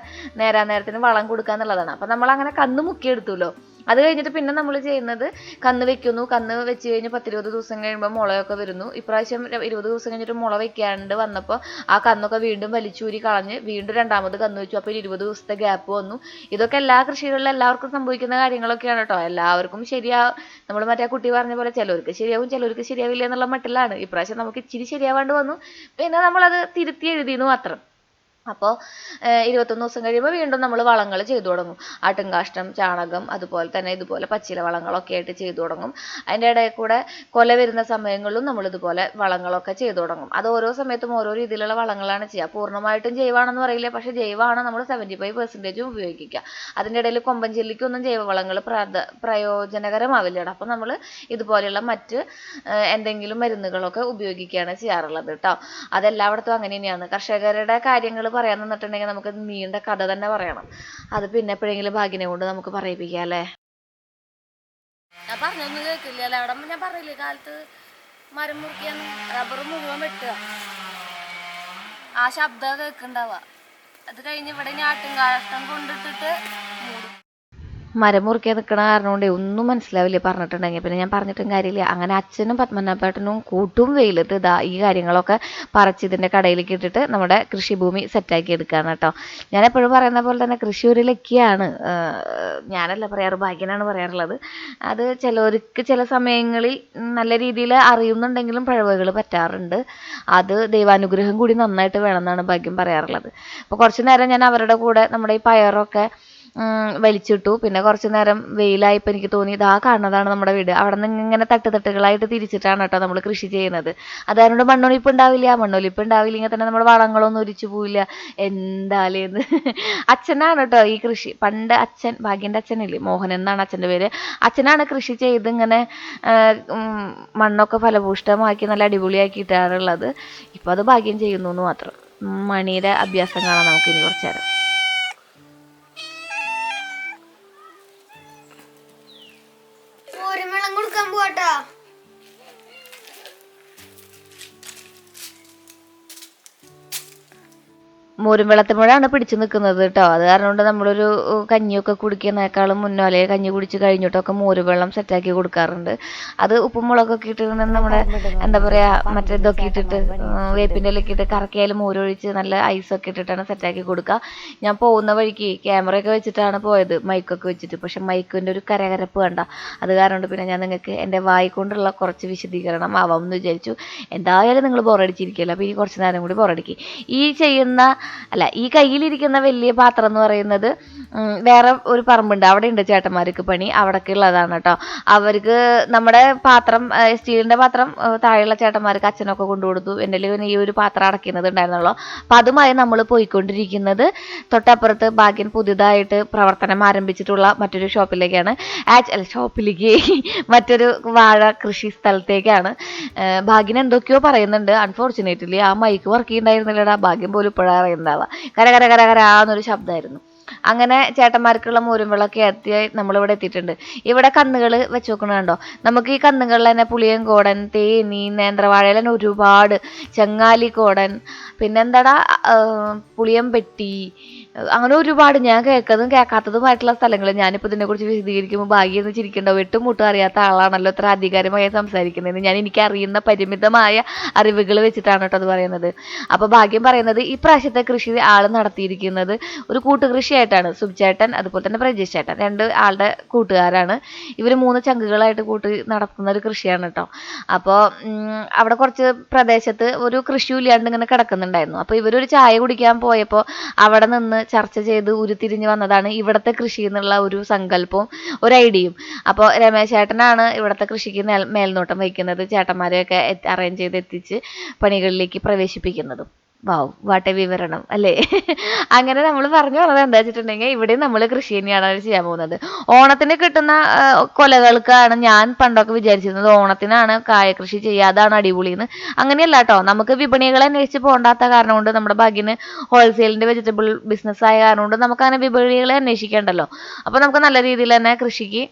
നേരത്തിന് വളം കൊടുക്കുക എന്നുള്ളതാണ്. അപ്പോൾ നമ്മൾ അങ്ങനെ കന്ന് മുക്കിയെടുത്തുല്ലോ. അത് കഴിഞ്ഞിട്ട് പിന്നെ നമ്മൾ ചെയ്യുന്നത് കന്ന് വെക്കുന്നു. കന്ന് വെച്ച് കഴിഞ്ഞ് 10-20 ദിവസം കഴിയുമ്പോൾ മുളയൊക്കെ വരുന്നു. ഇപ്രാവശ്യം 20 ദിവസം കഴിഞ്ഞിട്ട് മുള വെക്കാണ്ട് വന്നപ്പോൾ ആ കന്നൊക്കെ വീണ്ടും വലിച്ചൂരി കളഞ്ഞ് വീണ്ടും രണ്ടാമത് കന്ന് വെച്ചു. അപ്പോൾ 20 ദിവസത്തെ ഗ്യാപ്പ് വന്നു. ഇതൊക്കെ എല്ലാ കൃഷികളിലും എല്ലാവർക്കും സംഭവിക്കുന്ന കാര്യങ്ങളൊക്കെയാണ് കേട്ടോ. എല്ലാവർക്കും നമ്മൾ മറ്റേ കുട്ടി പറഞ്ഞ പോലെ ചിലർക്ക് ശരിയാവും ചിലർക്ക് ശരിയാവില്ല എന്നുള്ള മട്ടിലാണ്. ഇപ്രാവശ്യം നമുക്ക് ഇച്ചിരി ശരിയാവാണ്ട് വന്നു. പിന്നെ നമ്മളത് തിരുത്തി എഴുതിയെന്ന് മാത്രം. അപ്പോൾ 21 ദിവസം കഴിയുമ്പോൾ വീണ്ടും നമ്മൾ വളങ്ങൾ ചെയ്തു തുടങ്ങും. ആട്ടുംകാഷ്ടം, ചാണകം, അതുപോലെ തന്നെ ഇതുപോലെ പച്ചില വളങ്ങളൊക്കെ ആയിട്ട് ചെയ്തു തുടങ്ങും. അതിൻ്റെ ഇടയിൽ കൂടെ കൊല വരുന്ന സമയങ്ങളിലും നമ്മളിതുപോലെ വളങ്ങളൊക്കെ ചെയ്തു തുടങ്ങും. അത് ഓരോ സമയത്തും ഓരോ രീതിയിലുള്ള വളങ്ങളാണ് ചെയ്യുക. പൂർണ്ണമായിട്ടും ജൈവമാണെന്ന് പറയില്ല, പക്ഷേ ജൈവമാണ് നമ്മൾ 75% ഉപയോഗിക്കുക. അതിൻ്റെ ഇടയിൽ കൊമ്പൻ ചെല്ലിക്കൊന്നും ജൈവവളങ്ങൾ പ്രയോജനകരമാവില്ല. അപ്പോൾ നമ്മൾ ഇതുപോലെയുള്ള മറ്റ് എന്തെങ്കിലും മരുന്നുകളൊക്കെ ഉപയോഗിക്കുകയാണ് ചെയ്യാറുള്ളത് കേട്ടോ. അതെല്ലായിടത്തും അങ്ങനെ തന്നെയാണ്. കർഷകരുടെ കാര്യങ്ങൾ പറയാൻ നിന്നിട്ടുണ്ടെങ്കിൽ നമുക്ക് നീണ്ട കഥ തന്നെ പറയണം. അത് പിന്നെ എപ്പോഴെങ്കിലും ഭാഗ്യനെ കൊണ്ട് നമുക്ക് പറയിപ്പിക്കാം അല്ലേ. ഞാൻ പറഞ്ഞൊന്നും കേൾക്കില്ല. അവിടെ ഞാൻ പറയില്ലേ, കാലത്ത് മരം മുറിക്കാന്ന് റബ്ബർ മുഴുവൻ വെട്ടുക, ആ ശബ്ദം കേൾക്കുന്നുണ്ടാവുക. അത് കഴിഞ്ഞ് ഇവിടെ ആട്ടുംകാഷ്ടം കൊണ്ടിട്ടിട്ട് മൂടും. മരം മുറിക്കാൻ നിൽക്കണ കാരണം കൊണ്ട് ഒന്നും മനസ്സിലാവില്ല പറഞ്ഞിട്ടുണ്ടെങ്കിൽ. പിന്നെ ഞാൻ പറഞ്ഞിട്ടും കാര്യമില്ല. അങ്ങനെ അച്ഛനും പത്മനാഭേട്ടനും കൂട്ടും വെയിലത്ത് ഇതാ ഈ കാര്യങ്ങളൊക്കെ പറിച്ച് ഇതിൻ്റെ കടയിലേക്ക് ഇട്ടിട്ട് നമ്മുടെ കൃഷിഭൂമി സെറ്റാക്കി എടുക്കുകയാണ് കേട്ടോ. ഞാൻ എപ്പോഴും പറയുന്ന പോലെ തന്നെ കൃഷി ഒരു ലക്കിയാണ്. ഞാനല്ല പറയാറ്, ഭാഗ്യനാണ് പറയാറുള്ളത്. അത് ചിലർക്ക് ചില സമയങ്ങളിൽ നല്ല രീതിയിൽ അറിയുന്നുണ്ടെങ്കിലും പിഴവുകൾ പറ്റാറുണ്ട്. അത് ദൈവാനുഗ്രഹം കൂടി നന്നായിട്ട് വേണമെന്നാണ് ഭാഗ്യം പറയാറുള്ളത്. അപ്പോൾ കുറച്ച് നേരം ഞാൻ അവരുടെ കൂടെ നമ്മുടെ ഈ പയറൊക്കെ വലിച്ചിട്ടു. പിന്നെ കുറച്ച് നേരം വെയിലായപ്പോൾ എനിക്ക് തോന്നി ഇതാ കാണുന്നതാണ് നമ്മുടെ വീട്. അവിടെ നിന്ന് ഇങ്ങനെ തട്ടുകളായിട്ട് തിരിച്ചിട്ടാണ് കേട്ടോ നമ്മൾ കൃഷി ചെയ്യുന്നത്. അതുകൊണ്ട് മണ്ണൊലിപ്പ് ഉണ്ടാവില്ലെങ്കിൽ തന്നെ നമ്മുടെ വളങ്ങളൊന്നും ഒലിച്ചു പോവില്ല. എന്താലേന്ന് അച്ഛനാണ് കേട്ടോ ഈ കൃഷി. പണ്ട് അച്ഛൻ, ഭാഗ്യൻ്റെ അച്ഛനില്ലേ, മോഹൻ എന്നാണ് അച്ഛൻ്റെ പേര്, അച്ഛനാണ് കൃഷി ചെയ്ത് ഇങ്ങനെ മണ്ണൊക്കെ ഫലഭൂഷ്ടമാക്കി നല്ല അടിപൊളിയാക്കിയിട്ടാണുള്ളത്. ഇപ്പോൾ അത് ഭാഗ്യം ചെയ്യുന്നു എന്ന് മാത്രം. മണിയുടെ അഭ്യാസം കാണാം നമുക്ക് ഇനി കുറച്ചു നേരം. കൊടുക്കാൻ പോവാട്ടാ. മോരും വെള്ളത്തിന്മഴയാണ് പിടിച്ചു നിൽക്കുന്നത് കേട്ടോ. അത് കാരണം കൊണ്ട് നമ്മളൊരു കഞ്ഞിയൊക്കെ കുടിക്കുന്നേക്കാളും മുന്നോ അല്ലെങ്കിൽ കഞ്ഞി കുടിച്ച് കഴിഞ്ഞിട്ടൊക്കെ മോരും വെള്ളം സെറ്റാക്കി കൊടുക്കാറുണ്ട്. അത് ഉപ്പും മുളകൊക്കെ ഇട്ടിട്ട് നമ്മുടെ എന്താ പറയുക മറ്റേ ഇതൊക്കെ ഇട്ടിട്ട് വേപ്പിൻ്റെ ഇലയൊക്കെ ഇട്ട് കറക്കിയാലും മോരൊഴിച്ച് നല്ല ഐസൊക്കെ ഇട്ടിട്ടാണ് സെറ്റാക്കി കൊടുക്കുക. ഞാൻ പോകുന്ന വഴിക്ക് ക്യാമറയൊക്കെ വെച്ചിട്ടാണ് പോയത്, മൈക്കൊക്കെ വെച്ചിട്ട്. പക്ഷെ മൈക്കിൻ്റെ ഒരു കരകരപ്പ് വേണ്ട. അത് കാരണം കൊണ്ട് പിന്നെ ഞാൻ നിങ്ങൾക്ക് എൻ്റെ വായിക്കൊണ്ടുള്ള കുറച്ച് വിശദീകരണം ആവാം എന്ന് വിചാരിച്ചു. എന്തായാലും നിങ്ങൾ ബോറടിച്ചിരിക്കില്ല, അപ്പോൾ ഇനി കുറച്ച് നേരം കൂടി ബോറടിക്കും. ഈ കയ്യിലിരിക്കുന്ന വലിയ പാത്രം എന്ന് പറയുന്നത് വേറെ ഒരു പറമ്പുണ്ട്, അവിടെ ഉണ്ട് ചേട്ടന്മാർക്ക് പണി, അവിടേക്ക് ഉള്ളതാണ് കേട്ടോ. അവർക്ക് നമ്മുടെ പാത്രം, സ്റ്റീലിൻ്റെ പാത്രം താഴെയുള്ള ചേട്ടന്മാർക്ക് അച്ഛനൊക്കെ കൊണ്ടുകൊടുത്തു. എൻ്റെ പിന്നെ ഈ ഒരു പാത്രം അടയ്ക്കുന്നത് ഉണ്ടായിരുന്നുള്ളൂ. അപ്പം അതുമായി നമ്മൾ പോയിക്കൊണ്ടിരിക്കുന്നത് തൊട്ടപ്പുറത്ത് ഭാഗ്യൻ പുതിയതായിട്ട് പ്രവർത്തനം ആരംഭിച്ചിട്ടുള്ള മറ്റൊരു ഷോപ്പിലേക്കാണ്. മറ്റൊരു വാഴ കൃഷി സ്ഥലത്തേക്കാണ്. ഭാഗ്യൻ എന്തൊക്കെയോ പറയുന്നുണ്ട്. അൺഫോർച്ചുനേറ്റ്ലി ആ മൈക്ക് വർക്ക് ചെയ്യുന്നുണ്ടായിരുന്നില്ലടാ. ഭാഗ്യം പോലും ഇപ്പോഴാണ് അറിയുന്നുണ്ടാവുക. കരാന്നൊരു ശബ്ദമായിരുന്നു. അങ്ങനെ ചേട്ടന്മാർക്കുള്ള മോരും വെള്ളമൊക്കെ എത്തി നമ്മളിവിടെ എത്തിയിട്ടുണ്ട്. ഇവിടെ കന്നുകൾ വെച്ച് നോക്കണുണ്ടോ? നമുക്ക് ഈ കന്നുകളിൽ തന്നെ പുളിയൻകോടൻ, തേനി, നേന്ത്രവാഴയിൽ തന്നെ ഒരുപാട്, ചങ്ങാലിക്കോടൻ, പിന്നെന്താടാ പുളിയംപെട്ടി, അങ്ങനെ ഒരുപാട് ഞാൻ കേൾക്കുന്നതും കേൾക്കാത്തതുമായിട്ടുള്ള സ്ഥലങ്ങൾ. ഞാനിപ്പോൾ ഇതിനെക്കുറിച്ച് വിശദീകരിക്കുമ്പോൾ ഭാഗ്യം എന്ന് ചിരിക്കേണ്ടാവും. എട്ടും മുട്ടും അറിയാത്ത ആളാണല്ലോ ഇത്ര അധികാരമായി സംസാരിക്കുന്നത്. എനിക്കറിയുന്ന പരിമിതമായ അറിവുകൾ വെച്ചിട്ടാണ് കേട്ടോ അത് പറയുന്നത്. അപ്പോൾ ഭാഗ്യം പറയുന്നത് ഈ പ്രാവശ്യത്തെ കൃഷി ആൾ നടത്തിയിരിക്കുന്നത് ഒരു കൂട്ടുകൃഷിയായിട്ടാണ്. സുബ്ചേട്ടൻ അതുപോലെ തന്നെ പ്രജേഷ് ചേട്ടൻ, രണ്ട് ആളുടെ കൂട്ടുകാരാണ് ഇവർ. 3 ചങ്കുകളായിട്ട് കൂട്ടി നടത്തുന്ന ഒരു കൃഷിയാണ് കേട്ടോ. അപ്പോൾ അവിടെ കുറച്ച് പ്രദേശത്ത് ഒരു കൃഷിയും ഇല്ലാണ്ട് ഇങ്ങനെ കിടക്കുന്നുണ്ടായിരുന്നു. അപ്പോൾ ഇവരൊരു ചായ കുടിക്കാൻ പോയപ്പോൾ അവിടെ നിന്ന് ചർച്ച ചെയ്ത് ഉരുത്തിരിഞ്ഞ് വന്നതാണ് ഇവിടുത്തെ കൃഷി എന്നുള്ള ഒരു സങ്കല്പവും ഒരു ഐഡിയയും. അപ്പോൾ രമേശ് ചേട്ടനാണ് ഇവിടുത്തെ കൃഷിക്ക് മേൽനോട്ടം വഹിക്കുന്നത്, ചേട്ടന്മാരെയൊക്കെ അറേഞ്ച് ചെയ്ത് എത്തിച്ച് പണികളിലേക്ക് പ്രവേശിപ്പിക്കുന്നതും. വാട്ടെ വിവരണം അല്ലേ. അങ്ങനെ നമ്മൾ പറഞ്ഞു പറഞ്ഞത് എന്താ വെച്ചിട്ടുണ്ടെങ്കിൽ ഇവിടെ നമ്മൾ കൃഷി തന്നെയാണ് ചെയ്യാൻ പോകുന്നത്. ഓണത്തിന് കിട്ടുന്ന കൊലകൾക്കാണ് ഞാൻ പണ്ടൊക്കെ വിചാരിച്ചിരുന്നത് ഓണത്തിനാണ് കായകൃഷി ചെയ്യുക, അതാണ് അടിപൊളിന്ന്. അങ്ങനെയല്ല കേട്ടോ. നമുക്ക് വിപണികളെ അന്വേഷിച്ച് പോകാത്ത കാരണം കൊണ്ട് നമ്മുടെ ഭാഗ്യന് ഹോൾസെയിലിൻ്റെ വെജിറ്റബിൾ ബിസിനസ് ആയ കാരണം കൊണ്ട് നമുക്ക് അങ്ങനെ വിപണികളെ അന്വേഷിക്കേണ്ടല്ലോ. അപ്പോൾ നമുക്ക് നല്ല രീതിയിൽ തന്നെ കൃഷിക്ക്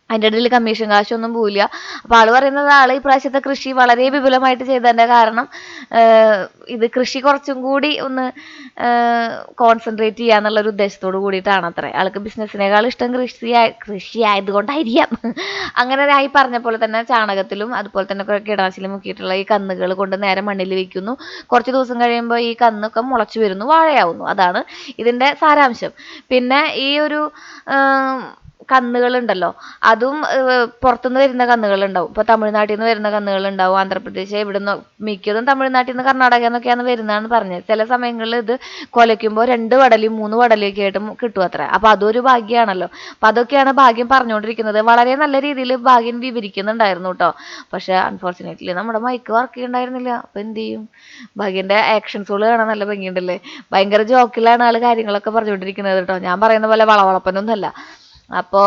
അതിൻ്റെ ഇടയിൽ കമ്മീഷൻ കാശൊന്നും പോവില്ല. അപ്പോൾ ആൾ പറയുന്നത് ആൾ ഈ പ്രാവശ്യത്തെ കൃഷി വളരെ വിപുലമായിട്ട് ചെയ്തതിൻ്റെ കാരണം ഇത് കൃഷി കുറച്ചും കൂടി ഒന്ന് കോൺസെൻട്രേറ്റ് ചെയ്യാന്നുള്ളൊരു ഉദ്ദേശത്തോട് കൂടിയിട്ടാണ് അത്രേ. ആൾക്ക് ബിസിനസ്സിനേക്കാൾ ഇഷ്ടം കൃഷി ആയതുകൊണ്ടായിരിക്കാം. അങ്ങനെ ഈ പറഞ്ഞ പോലെ തന്നെ ചാണകത്തിലും അതുപോലെ തന്നെ കീടനാശിനി മുക്കിയിട്ടുള്ള ഈ കന്നുകൾ കൊണ്ട് നേരെ മണ്ണിൽ വയ്ക്കുന്നു. കുറച്ച് ദിവസം കഴിയുമ്പോൾ ഈ കന്നൊക്കെ മുളച്ചു വരുന്നു, വാഴയാവുന്നു. അതാണ് ഇതിൻ്റെ സാരാംശം. പിന്നെ ഈ ഒരു കന്നുകളുണ്ടല്ലോ, അതും പുറത്തുനിന്ന് വരുന്ന കന്നുകളുണ്ടാവും. ഇപ്പോൾ തമിഴ്നാട്ടിൽ നിന്ന് വരുന്ന കന്നുകളുണ്ടാവും, ആന്ധ്രാപ്രദേശ്, ഇവിടുന്ന് മിക്കതും തമിഴ്നാട്ടിൽ നിന്ന് കർണാടക എന്നൊക്കെയാണ് വരുന്നതെന്ന് പറഞ്ഞത്. ചില സമയങ്ങളിൽ ഇത് കൊലയ്ക്കുമ്പോൾ 2 വടലും 3 വടലൊക്കെ ആയിട്ടും കിട്ടും അത്ര. അപ്പോൾ അതൊരു ഭാഗ്യമാണല്ലോ. അപ്പോൾ അതൊക്കെയാണ് ഭാഗ്യം പറഞ്ഞുകൊണ്ടിരിക്കുന്നത്. വളരെ നല്ല രീതിയിൽ ഭാഗ്യം വിവരിക്കുന്നുണ്ടായിരുന്നു കേട്ടോ. പക്ഷേ അൺഫോർച്ചുനേറ്റ്ലി നമ്മുടെ മൈക്ക് വർക്ക് ചെയ്യുന്നുണ്ടായിരുന്നില്ല. അപ്പോൾ എന്ത് ചെയ്യും? ഭാഗ്യൻ്റെ ആക്ഷൻസുകൾ കാണാൻ നല്ല ഭംഗിയുണ്ടല്ലേ. ഭയങ്കര ജോക്കിലാണ് ആൾ കാര്യങ്ങളൊക്കെ പറഞ്ഞുകൊണ്ടിരിക്കുന്നത് കേട്ടോ. ഞാൻ പറയുന്ന പോലെ വളവളപ്പനൊന്നുമല്ല. അപ്പോൾ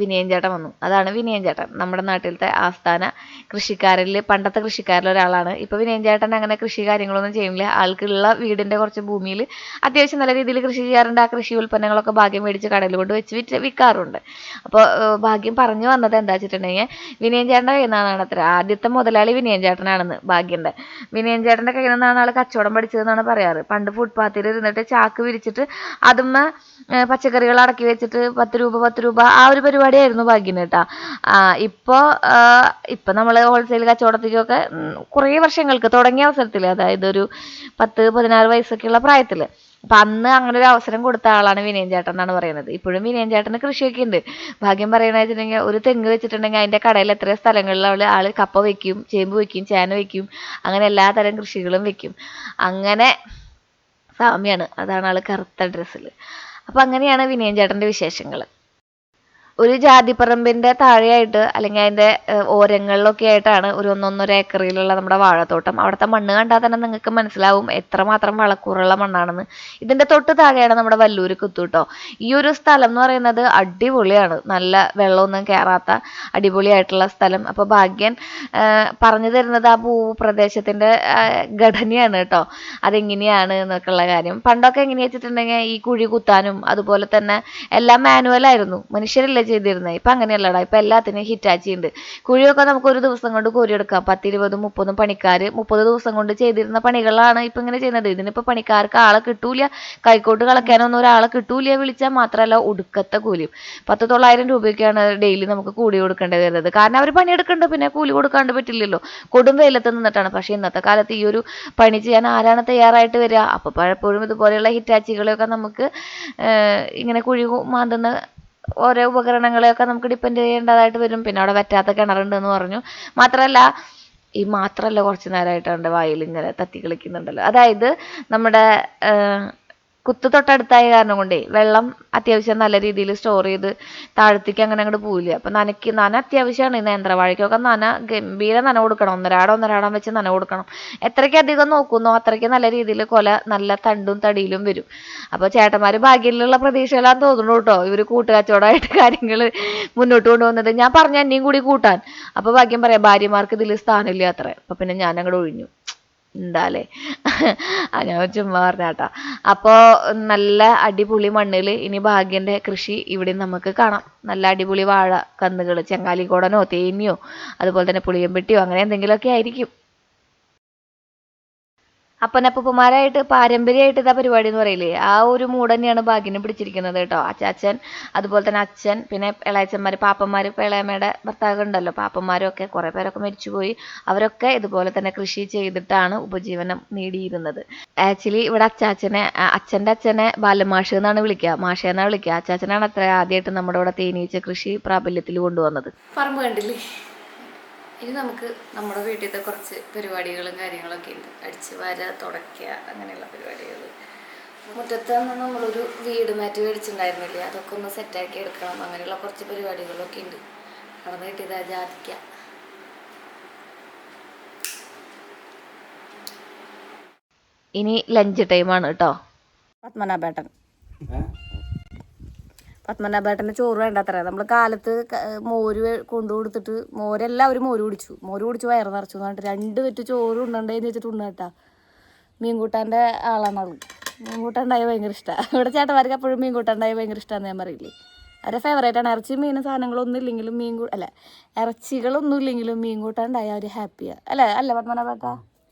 വിനയൻ ചേട്ടൻ വന്നു. അതാണ് വിനയൻ ചേട്ടൻ, നമ്മുടെ നാട്ടിലത്തെ ആസ്ഥാന കൃഷിക്കാരിൽ പണ്ടത്തെ കൃഷിക്കാരിൽ ഒരാളാണ്. ഇപ്പോൾ വിനയൻ ചേട്ടൻ അങ്ങനെ കൃഷി കാര്യങ്ങളൊന്നും ചെയ്യുന്നില്ല. ആൾക്കുള്ള വീടിൻ്റെ കുറച്ച് ഭൂമിയിൽ അത്യാവശ്യം നല്ല രീതിയിൽ കൃഷി ചെയ്യാറുണ്ട്. ആ കൃഷി ഉൽപ്പന്നങ്ങളൊക്കെ ഭാഗ്യം മേടിച്ച് കടയിൽ കൊണ്ട് വെച്ച് വിൽക്കാറുണ്ട്. അപ്പോൾ ഭാഗ്യം പറഞ്ഞു വന്നത് എന്താ വെച്ചിട്ടുണ്ടെങ്കിൽ വിനയൻ ചേട്ടൻ്റെ കയ്യിൽ നിന്നാണ് അത്ര ആദ്യത്തെ മുതലാളി വിനയൻ ചേട്ടനാണെന്ന്. ഭാഗ്യൻ്റെ വിനയൻ ചേട്ടൻ്റെ കയ്യിൽ നിന്നാണ് ആൾ കച്ചവടം പഠിച്ചതെന്നാണ് പറയാറ്. പണ്ട് ഫുട്പാത്തിൽ ഇരുന്നിട്ട് ചാക്ക് വിരിച്ചിട്ട് അതുമ്മ പച്ചക്കറികൾ അടക്കി വെച്ചിട്ട് 10 രൂപ ആ ഒരു പരിപാടിയായിരുന്നു ഭാഗ്യന് കേട്ടോ. ഇപ്പോൾ നമ്മൾ ഹോൾസെയിൽ കച്ചവടത്തിലൊക്കെ കുറേ വർഷങ്ങൾക്ക് തുടങ്ങിയ അവസരത്തിൽ, അതായത് ഒരു 10-16 വയസ്സൊക്കെയുള്ള പ്രായത്തിൽ, അപ്പം അന്ന് അങ്ങനെ ഒരു അവസരം കൊടുത്ത ആളാണ് വിനയൻ ചേട്ടൻ എന്നാണ് പറയുന്നത്. ഇപ്പോഴും വിനയൻ ചേട്ടന് കൃഷിയൊക്കെ ഉണ്ട്. ഭാഗ്യം പറയണത് വെച്ചിട്ടുണ്ടെങ്കിൽ ഒരു തെങ്ങ് വെച്ചിട്ടുണ്ടെങ്കിൽ അതിൻ്റെ കടയിൽ എത്ര സ്ഥലങ്ങളിൽ ആൾ കപ്പ വയ്ക്കും, ചേമ്പ് വയ്ക്കും, ചേന വയ്ക്കും, അങ്ങനെ എല്ലാ തരം കൃഷികളും വയ്ക്കും. അങ്ങനെ സാമ്യമാണ്. അതാണ് ആൾ കറുത്ത ഡ്രസ്സിൽ. അപ്പം അങ്ങനെയാണ് വിനയൻ ചേട്ടൻ്റെ വിശേഷങ്ങൾ. ഒരു ജാതിപ്പറമ്പിൻ്റെ താഴെയായിട്ട് അല്ലെങ്കിൽ അതിൻ്റെ ഓരങ്ങളിലൊക്കെ ആയിട്ടാണ് ഒരു 1.5 ഏക്കറിലുള്ള നമ്മുടെ വാഴത്തോട്ടം. അവിടുത്തെ മണ്ണ് കണ്ടാൽ തന്നെ നിങ്ങൾക്ക് മനസ്സിലാവും എത്രമാത്രം വളക്കൂറുള്ള മണ്ണാണെന്ന്. ഇതിൻ്റെ തൊട്ട് താഴെയാണ് നമ്മുടെ വല്ലൂർ കുത്തു കേട്ടോ. ഈ ഒരു സ്ഥലം എന്ന് പറയുന്നത് അടിപൊളിയാണ്, നല്ല വെള്ളമൊന്നും കയറാത്ത അടിപൊളിയായിട്ടുള്ള സ്ഥലം. അപ്പോൾ ഭാഗ്യൻ പറഞ്ഞു തരുന്നത് ആ ഭൂപ്രദേശത്തിൻ്റെ ഘടനയാണ് കേട്ടോ, അതെങ്ങനെയാണ് എന്നൊക്കെയുള്ള കാര്യം. പണ്ടൊക്കെ എങ്ങനെയാ വെച്ചിട്ടുണ്ടെങ്കിൽ ഈ കുഴി കുത്താനും അതുപോലെ തന്നെ എല്ലാം മാനുവലായിരുന്നു, മനുഷ്യരല്ലേ ചെയ്തിരുന്നത്. ഇപ്പം അങ്ങനെയല്ലടാ, ഇപ്പം എല്ലാത്തിനും ഹിറ്റാച്ചി ഉണ്ട്. കുഴിയൊക്കെ നമുക്ക് ഒരു ദിവസം കൊണ്ട് കോരിയെടുക്കാം. 10, 20, 30 പണിക്കാർ 30 ദിവസം കൊണ്ട് ചെയ്തിരുന്ന പണികളാണ് ഇപ്പം ഇങ്ങനെ ചെയ്യുന്നത്. ഇതിനിപ്പോൾ പണിക്കാർക്ക് ആളെ കിട്ടൂല, കൈക്കോട്ട് കളയ്ക്കാനൊന്നും ഒരാളെ കിട്ടൂല, വിളിച്ചാൽ മാത്രമല്ല ഒടുക്കത്തെ കൂലിയും. 1000-900 രൂപയൊക്കെയാണ് ഡെയിലി നമുക്ക് കൂലി കൊടുക്കേണ്ടി വരുന്നത്. കാരണം അവർ പണിയെടുക്കേണ്ടത്, പിന്നെ കൂലി കൊടുക്കാണ്ട് പറ്റില്ലല്ലോ, കൊടും വെയിലത്ത് നിന്നിട്ടാണ്. പക്ഷേ ഇന്നത്തെ കാലത്ത് ഈ ഒരു പണി ചെയ്യാൻ ആരാണ് തയ്യാറായിട്ട് വരിക? അപ്പോൾ പലപ്പോഴും ഇതുപോലെയുള്ള ഹിറ്റാച്ചികളെയൊക്കെ നമുക്ക് ഇങ്ങനെ കുഴി മാന്തുന്ന ഓരോ ഉപകരണങ്ങളെയൊക്കെ നമുക്ക് ഡിപ്പെൻഡ് ചെയ്യേണ്ടതായിട്ട് വരും. പിന്നെ അവിടെ വറ്റാത്ത കിണറുണ്ടെന്ന് പറഞ്ഞു. മാത്രമല്ല കുറച്ച് നേരമായിട്ട് എൻ്റെ വായിൽ ഇങ്ങനെ തത്തി കളിക്കുന്നുണ്ടല്ലോ. അതായത് നമ്മുടെ കുത്ത് തൊട്ടടുത്തായ കാരണം കൊണ്ടേ വെള്ളം അത്യാവശ്യം നല്ല രീതിയിൽ സ്റ്റോർ ചെയ്ത് താഴത്തേക്ക് അങ്ങനെ അങ്ങോട്ട് പോവില്ല. അപ്പം നന അത്യാവശ്യമാണ്. ഈ നേന്ത്രവാഴയ്ക്കൊക്കെ ഗംഭീര നന കൊടുക്കണം. ഒന്നരാടം വെച്ച് നന കൊടുക്കണം. എത്രയ്ക്ക് അധികം നോക്കുന്നോ അത്രയ്ക്ക് നല്ല രീതിയിൽ കൊല നല്ല തണ്ടും തടിയിലും വരും. അപ്പോൾ ചേട്ടന്മാർ ഭാഗ്യത്തിലുള്ള പ്രതീക്ഷയിലാന്ന് തോന്നുന്നു കേട്ടോ, ഇവർ കൂട്ടുകച്ചവടമായിട്ട് കാര്യങ്ങൾ മുന്നോട്ട് കൊണ്ടുപോകുന്നത്. ഞാൻ പറഞ്ഞു എന്നെയും കൂടി കൂട്ടാൻ. അപ്പോൾ ഭാഗ്യം പറയാം ഭാര്യമാർക്ക് ഇതിൽ സ്ഥാനമില്ല അത്ര. അപ്പം പിന്നെ ഞാൻ അങ്ങോട്ട് ഒഴിഞ്ഞു. ഉണ്ടാലേ ഞാൻ ചുമ്മാ പറഞ്ഞാട്ടാ. അപ്പോൾ നല്ല അടിപൊളി മണ്ണിൽ ഇനി ഭാഗ്യൻ്റെ കൃഷി ഇവിടെ നമുക്ക് കാണാം. നല്ല അടിപൊളി വാഴ കന്നുകൾ, ചെങ്ങാലിക്കോടനോ തേനിയോ അതുപോലെ തന്നെ പുളിയമ്പെട്ടിയോ അങ്ങനെ എന്തെങ്കിലുമൊക്കെ ആയിരിക്കും. അപ്പനപ്പൂപ്പന്മാരായിട്ട് പാരമ്പര്യമായിട്ട് ഇതാ പരിപാടി എന്ന് പറയില്ലേ, ആ ഒരു മൂഡ് തന്നെയാണ് ഭാഗ്യനെ പിടിച്ചിരിക്കുന്നത് കേട്ടോ. അച്ചാച്ചൻ അതുപോലെ തന്നെ അച്ഛൻ, പിന്നെ ഇളയച്ചന്മാർ, പാപ്പന്മാർ, ഇപ്പോൾ ഇളയമ്മയുടെ ഭർത്താവ് ഉണ്ടല്ലോ, പാപ്പന്മാരൊക്കെ കുറേ പേരൊക്കെ മരിച്ചുപോയി. അവരൊക്കെ ഇതുപോലെ തന്നെ കൃഷി ചെയ്തിട്ടാണ് ഉപജീവനം നേടിയിരുന്നത്. ആക്ച്വലി ഇവിടെ അച്ഛൻ്റെ അച്ഛനെ ബാലമാഷ് എന്നാണ് വിളിക്കുക, മാഷേന്നാണ് വിളിക്കുക. അച്ചാച്ചനാണ് അത്ര ആദ്യമായിട്ട് നമ്മുടെ ഇവിടെ തേനീച്ച കൃഷി പ്രാബല്യത്തിൽ കൊണ്ടുവന്നത്. പറമ്പ് കണ്ടില്ലേ? ഇനി നമുക്ക് നമ്മുടെ വീട്ടിലത്തെ കുറച്ച് പരിപാടികളും കാര്യങ്ങളൊക്കെ ഉണ്ട്. അടിച്ച് വാര, തുടയ്ക്കുക, അങ്ങനെയുള്ള പരിപാടികൾ. മുറ്റത്ത് നിന്ന് നമ്മളൊരു വീട് മാറ്റ് മേടിച്ചിട്ടുണ്ടായിരുന്നില്ലേ, അതൊക്കെ ഒന്ന് സെറ്റാക്കി എടുക്കണം. അങ്ങനെയുള്ള കുറച്ച് പരിപാടികളൊക്കെ ഉണ്ട്. നടന്ന് കിട്ടിയതാ ജാതിക്ക. ഇനി ലഞ്ച് ടൈമാണ് കേട്ടോ. പത്മനാഭേട്ടന് ചോറ് വേണ്ട അത്ര. നമ്മൾ കാലത്ത് മോര് കൊണ്ടു കൊടുത്തിട്ട് മോരെല്ലാവരും മോര് കുടിച്ചു വയറ് നിറച്ചു എന്ന് പറഞ്ഞിട്ട് 2 വെറ്റ് ചോറ് ഉണ്ടേന്ന് വെച്ചിട്ട് ഉണ്ണേട്ടാ. മീൻകൂട്ടാൻ്റെ ആളാണ് അവൾ. മീൻകൂട്ടാണ്ടായ ഭയങ്കര ഇഷ്ടമാണ്. ഇവിടെ ചേട്ടന്മാർക്ക് എപ്പോഴും മീൻകൂട്ടാണ്ടായ ഭയങ്കര ഇഷ്ടമാണെന്ന് ഞാൻ പറയില്ലേ. അവരുടെ ഫേവറേറ്റാണ്. ഇറച്ചി മീൻ സാധനങ്ങളൊന്നും ഇല്ലെങ്കിലും ഇറച്ചികളൊന്നും ഇല്ലെങ്കിലും മീൻകൂട്ടാണ്ടായ അവർ ഹാപ്പിയാണ് അല്ല പത്മനാഭേട്ട?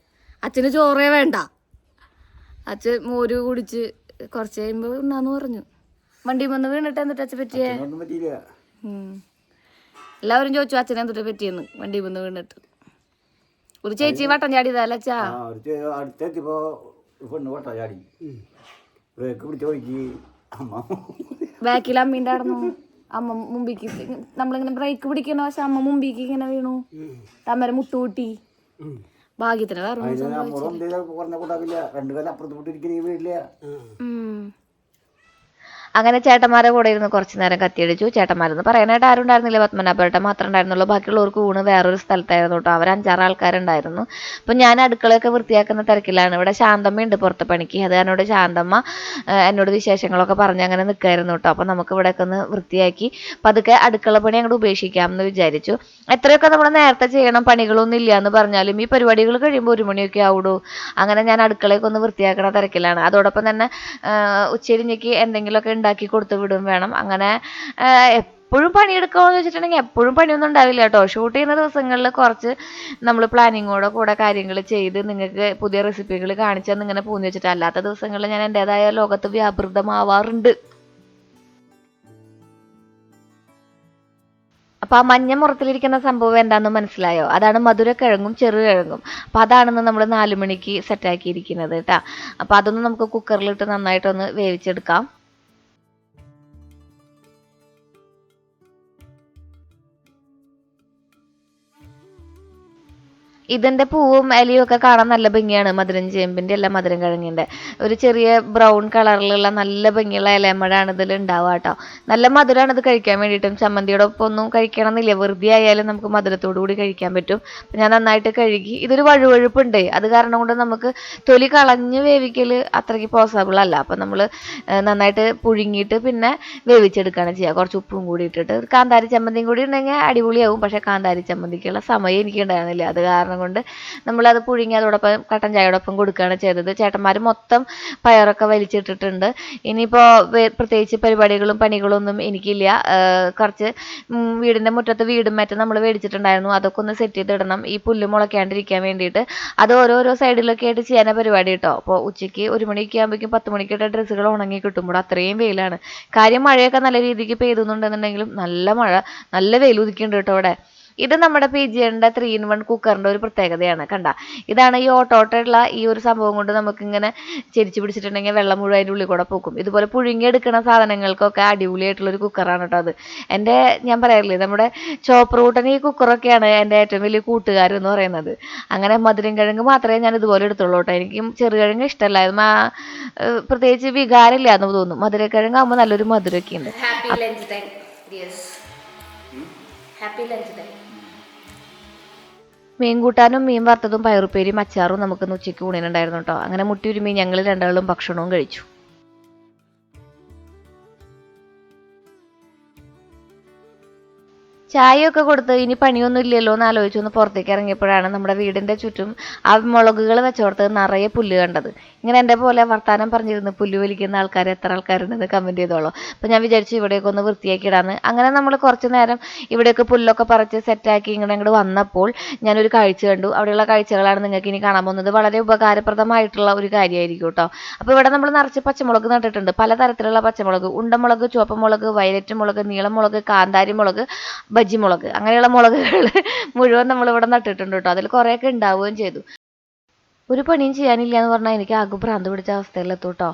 അച്ഛന് ചോറേ വേണ്ട, അച്ഛൻ മോര് കുടിച്ച് കുറച്ച് കഴിയുമ്പോൾ ഉണ്ണാന്ന് പറഞ്ഞു. വണ്ടി വന്ന് വീണിട്ട് എന്നിട്ട് അച്ഛൻ പറ്റിയേ? എല്ലാവരും ചോദിച്ചു അച്ഛനെ എന്തിട്ട് പറ്റിയെന്ന്. വണ്ടി വന്ന് വീണിട്ട് ഒരു ചേച്ചി വട്ടം ചാടിയതല്ല അച്ഛാ. ബാക്കിൽ അമ്മീൻ്റെ ആടുന്നു. അമ്മ മുമ്പിക്ക് നമ്മളിങ്ങനെ ബ്രേക്ക് പിടിക്കണ പക്ഷെ അമ്മ മുമ്പിക്ക് ഇങ്ങനെ വീണു. തമ്മരെ മുട്ടുകൂട്ടി. ഭാഗ്യത്തിന് വേറെ അങ്ങനെ ചേട്ടന്മാരെ കൂടെ ഇരുന്ന് കുറച്ച് നേരം കത്തിയടിച്ചു. ചേട്ടന്മാരെന്ന് പറയാനായിട്ട് ആരും ഉണ്ടായിരുന്നില്ല, പത്മനാഭേട്ടൻ മാത്രമേ ഉണ്ടായിരുന്നുള്ളൂ. ബാക്കിയുള്ളവർക്ക് ഊണ് വേറൊരു സ്ഥലത്തായിരുന്നു കേട്ടോ. അവർ 5-6 ആൾക്കാരുണ്ടായിരുന്നു. അപ്പം ഞാൻ അടുക്കളയൊക്കെ വൃത്തിയാക്കുന്ന തിരക്കിലാണ്. ഇവിടെ ശാന്തമ്മയുണ്ട് പുറത്ത് പണിക്ക്. അത് എന്നോട് ശാന്തമ്മ എന്നോട് വിശേഷങ്ങളൊക്കെ പറഞ്ഞ് അങ്ങനെ നിൽക്കായിരുന്നു കേട്ടോ. അപ്പം നമുക്ക് ഇവിടെയൊക്കെ ഒന്ന് വൃത്തിയാക്കി പതുക്കെ അടുക്കള പണി അങ്ങോട്ട് ഉപേക്ഷിക്കാം എന്ന് വിചാരിച്ചു. എത്രയൊക്കെ നമ്മൾ നേരത്തെ ചെയ്യണം, പണികളൊന്നും ഇല്ല എന്ന് പറഞ്ഞാലും ഈ പരിപാടികൾ കഴിയുമ്പോൾ 1 മണിയൊക്കെ ആവുള്ളൂ. അങ്ങനെ ഞാൻ അടുക്കളയൊക്കെ ഒന്ന് വൃത്തിയാക്കണ തിരക്കിലാണ്. അതോടൊപ്പം തന്നെ ഉച്ചരിഞ്ഞേക്ക് എന്തെങ്കിലുമൊക്കെ ഉണ്ടാക്കി കൊടുത്തു വിടും വേണം. അങ്ങനെ എപ്പോഴും പണിയെടുക്കാമെന്ന് വെച്ചിട്ടുണ്ടെങ്കിൽ എപ്പോഴും പണിയൊന്നും ഉണ്ടാവില്ല കേട്ടോ. ഷൂട്ട് ചെയ്യുന്ന ദിവസങ്ങളിൽ കുറച്ച് നമ്മൾ പ്ലാനിങ്ങോടെ കൂടെ കാര്യങ്ങൾ ചെയ്ത് നിങ്ങൾക്ക് പുതിയ റെസിപ്പികൾ കാണിച്ചെന്ന് ഇങ്ങനെ പൂന്നി വെച്ചിട്ട്, അല്ലാത്ത ദിവസങ്ങളിൽ ഞാൻ എൻ്റെതായ ലോകത്ത് വ്യാപൃതമാവാറുണ്ട്. അപ്പോൾ ആ മഞ്ഞ മുറത്തിലിരിക്കുന്ന സംഭവം എന്താണെന്ന് മനസ്സിലായോ? അതാണ് മധുരക്കിഴങ്ങും ചെറുകിഴങ്ങും. അപ്പോൾ അതാണെന്ന് നമ്മൾ 4 മണിക്ക് സെറ്റാക്കിയിരിക്കുന്നത് കേട്ടോ. അപ്പോൾ അതൊന്ന് നമുക്ക് കുക്കറിലിട്ട് നന്നായിട്ടൊന്ന് വേവിച്ചെടുക്കാം. ഇതിന്റെ പൂവും ഇലയും ഒക്കെ കാണാൻ നല്ല ഭംഗിയാണ്. മധുരം ചേമ്പിന്റെ അല്ല, മധുരം കിഴങ്ങിന്റെ ഒരു ചെറിയ ബ്രൗൺ കളറിലുള്ള നല്ല ഭംഗിയുള്ള ഇലമഴയാണ് ഇതിൽ ഉണ്ടാവുക കേട്ടോ. നല്ല മധുരമാണ് ഇത് കഴിക്കാൻ വേണ്ടിയിട്ടും. ചമ്മന്തിയോടൊപ്പം ഒന്നും കഴിക്കണം എന്നില്ല, വെറുതെ ആയാലും നമുക്ക് മധുരത്തോടു കൂടി കഴിക്കാൻ പറ്റും. ഞാൻ നന്നായിട്ട് കഴുകി. ഇതൊരു വഴുവഴുപ്പുണ്ട്, അത് കാരണം കൊണ്ട് നമുക്ക് തൊലി കളഞ്ഞ് വേവിക്കൽ അത്രയ്ക്ക് പോസിബിൾ അല്ല. അപ്പം നമ്മൾ നന്നായിട്ട് പുഴുങ്ങിയിട്ട് പിന്നെ വേവിച്ചെടുക്കുകയാണ് ചെയ്യുക. കുറച്ച് ഉപ്പും കൂടി ഇട്ടിട്ട് കാന്താരി ചമ്മന്തിയും കൂടി ഉണ്ടെങ്കിൽ അടിപൊളിയാവും. പക്ഷേ കാന്താരി ചമ്മന്തിക്കുള്ള സമയം എനിക്ക് ഉണ്ടായിരുന്നില്ല. അത് കാരണം കൊണ്ട് നമ്മളത് പുഴുങ്ങി അതോടൊപ്പം കട്ടൻ ചായയോടൊപ്പം കൊടുക്കുകയാണ് ചെയ്തത്. ചേട്ടന്മാർ മൊത്തം പയറൊക്കെ വലിച്ചിട്ടിട്ടുണ്ട്. ഇനിയിപ്പോൾ പ്രത്യേകിച്ച് പരിപാടികളും പണികളൊന്നും എനിക്കില്ല. കുറച്ച് വീടിൻ്റെ മുറ്റത്ത് വീടും മറ്റും നമ്മൾ മേടിച്ചിട്ടുണ്ടായിരുന്നു, അതൊക്കെ ഒന്ന് സെറ്റ് ചെയ്തിടണം ഈ പുല്ല് മുളയ്ക്കാണ്ടിരിക്കാൻ വേണ്ടിയിട്ട്. അത് ഓരോരോ സൈഡിലൊക്കെ ആയിട്ട് ചെയ്യാൻ പരിപാടി കേട്ടോ. അപ്പോൾ ഉച്ചയ്ക്ക് 1 മണിയൊക്കെ ആകുമ്പോഴേക്കും 10 മണിക്കിട്ട ഡ്രസ്സുകൾ ഉണങ്ങി കിട്ടുമ്പോൾ അത്രയും വെയിലാണ്. കാര്യം മഴയൊക്കെ നല്ല രീതിക്ക് പെയ്തുന്നുണ്ടെന്നുണ്ടെങ്കിലും നല്ല മഴ, നല്ല വെയിൽ ഉദിക്കുന്നുണ്ട് കേട്ടോ അവിടെ. ഇത് നമ്മുടെ പിജിയൻ്റെ 3-in-1 കുക്കറിൻ്റെ ഒരു പ്രത്യേകതയാണ്. കണ്ട, ഇതാണ് ഈ ഓട്ടോട്ടുള്ള ഈ ഒരു സംഭവം കൊണ്ട് നമുക്കിങ്ങനെ ചെരിച്ച് പിടിച്ചിട്ടുണ്ടെങ്കിൽ വെള്ളം മുഴുവൻ അതിൻ്റെ ഉള്ളിൽ കൂടെ പോക്കും. ഇതുപോലെ പുഴുങ്ങിയെടുക്കുന്ന സാധനങ്ങൾക്കൊക്കെ അടിപൊളിയായിട്ടുള്ളൊരു കുക്കറാണ് കേട്ടോ അത്. ഞാൻ പറയാറില്ലേ, നമ്മുടെ ചോപ്പർ കൂട്ടൻ ഈ കുക്കറൊക്കെയാണ് എൻ്റെ ഏറ്റവും വലിയ കൂട്ടുകാരെന്ന് പറയുന്നത്. അങ്ങനെ മധുരം കിഴങ്ങ് മാത്രമേ ഞാൻ ഇതുപോലെ എടുത്തുള്ളൂ കേട്ടോ. എനിക്കും ചെറുകിഴങ്ങ് ഇഷ്ടമല്ലായിരുന്നു, പ്രത്യേകിച്ച് വികാരമില്ല എന്ന് തോന്നുന്നു. മധുരക്കിഴങ്ങാകുമ്പോൾ നല്ലൊരു മധുരമൊക്കെ ഉണ്ട്. Happy lunch time. Yes, happy lunch time. മീൻ കൂട്ടാനും മീൻ വറുത്തതും പയറുപ്പേരിയും അച്ചാറും നമുക്ക് ഉച്ചയ്ക്ക് ഊണിനുണ്ടായിരുന്നു കേട്ടോ. അങ്ങനെ മുട്ടിയുരുമി ഞങ്ങൾ രണ്ടാളും ഭക്ഷണവും കഴിച്ചു. ചായയൊക്കെ കൊടുത്ത് ഇനി പണിയൊന്നും ഇല്ലല്ലോ എന്ന് ആലോചിച്ചൊന്ന് പുറത്തേക്ക് ഇറങ്ങിയപ്പോഴാണ് നമ്മുടെ വീടിൻ്റെ ചുറ്റും ആ മുളകുകൾ വെച്ചോർത്ത് നിറയെ പുല്ല് കണ്ടത്. ഇങ്ങനെ എൻ്റെ പോലെ വർത്താനം പറഞ്ഞിരുന്ന് പുല്ല് വലിക്കുന്ന ആൾക്കാർ എത്ര ആൾക്കാരുണ്ടെന്ന് കമൻറ്റ് ചെയ്തോളൂ. അപ്പോൾ ഞാൻ വിചാരിച്ചു ഇവിടെയൊക്കെ ഒന്ന് വൃത്തിയാക്കി ഇടാന്ന്. അങ്ങനെ നമ്മൾ കുറച്ച് നേരം ഇവിടെയൊക്കെ പുല്ലൊക്കെ പറിച്ച് സെറ്റാക്കി ഇങ്ങോട്ട് വന്നപ്പോൾ ഞാനൊരു കാഴ്ച കണ്ടു. അവിടെയുള്ള കാഴ്ചകളാണ് നിങ്ങൾക്ക് ഇനി കാണാൻ പോകുന്നത്. വളരെ ഉപകാരപ്രദമായിട്ടുള്ള ഒരു കാര്യമായിരിക്കും കേട്ടോ. അപ്പോൾ ഇവിടെ നമ്മൾ നിറച്ച് പച്ചമുളക് നട്ടിട്ടുണ്ട്, പലതരത്തിലുള്ള പച്ചമുളക്, ഉണ്ടമുളക്, ചുവപ്പ് മുളക്, വയലറ്റ് മുളക്, നീളം മുളക്, കാന്താരി മുളക്, ബജ്ജി മുളക്, അങ്ങനെയുള്ള മുളകുകൾ മുഴുവൻ നമ്മളിവിടെ നട്ടിട്ടുണ്ട് കേട്ടോ. അതിൽ കുറേയൊക്കെ ഉണ്ടാവുകയും ചെയ്തു. ഒരു പണിയും ചെയ്യാനില്ല എന്ന് പറഞ്ഞാൽ എനിക്ക് ആകെ ഭ്രാന്ത് പിടിച്ച അവസ്ഥയിലെത്തും കേട്ടോ.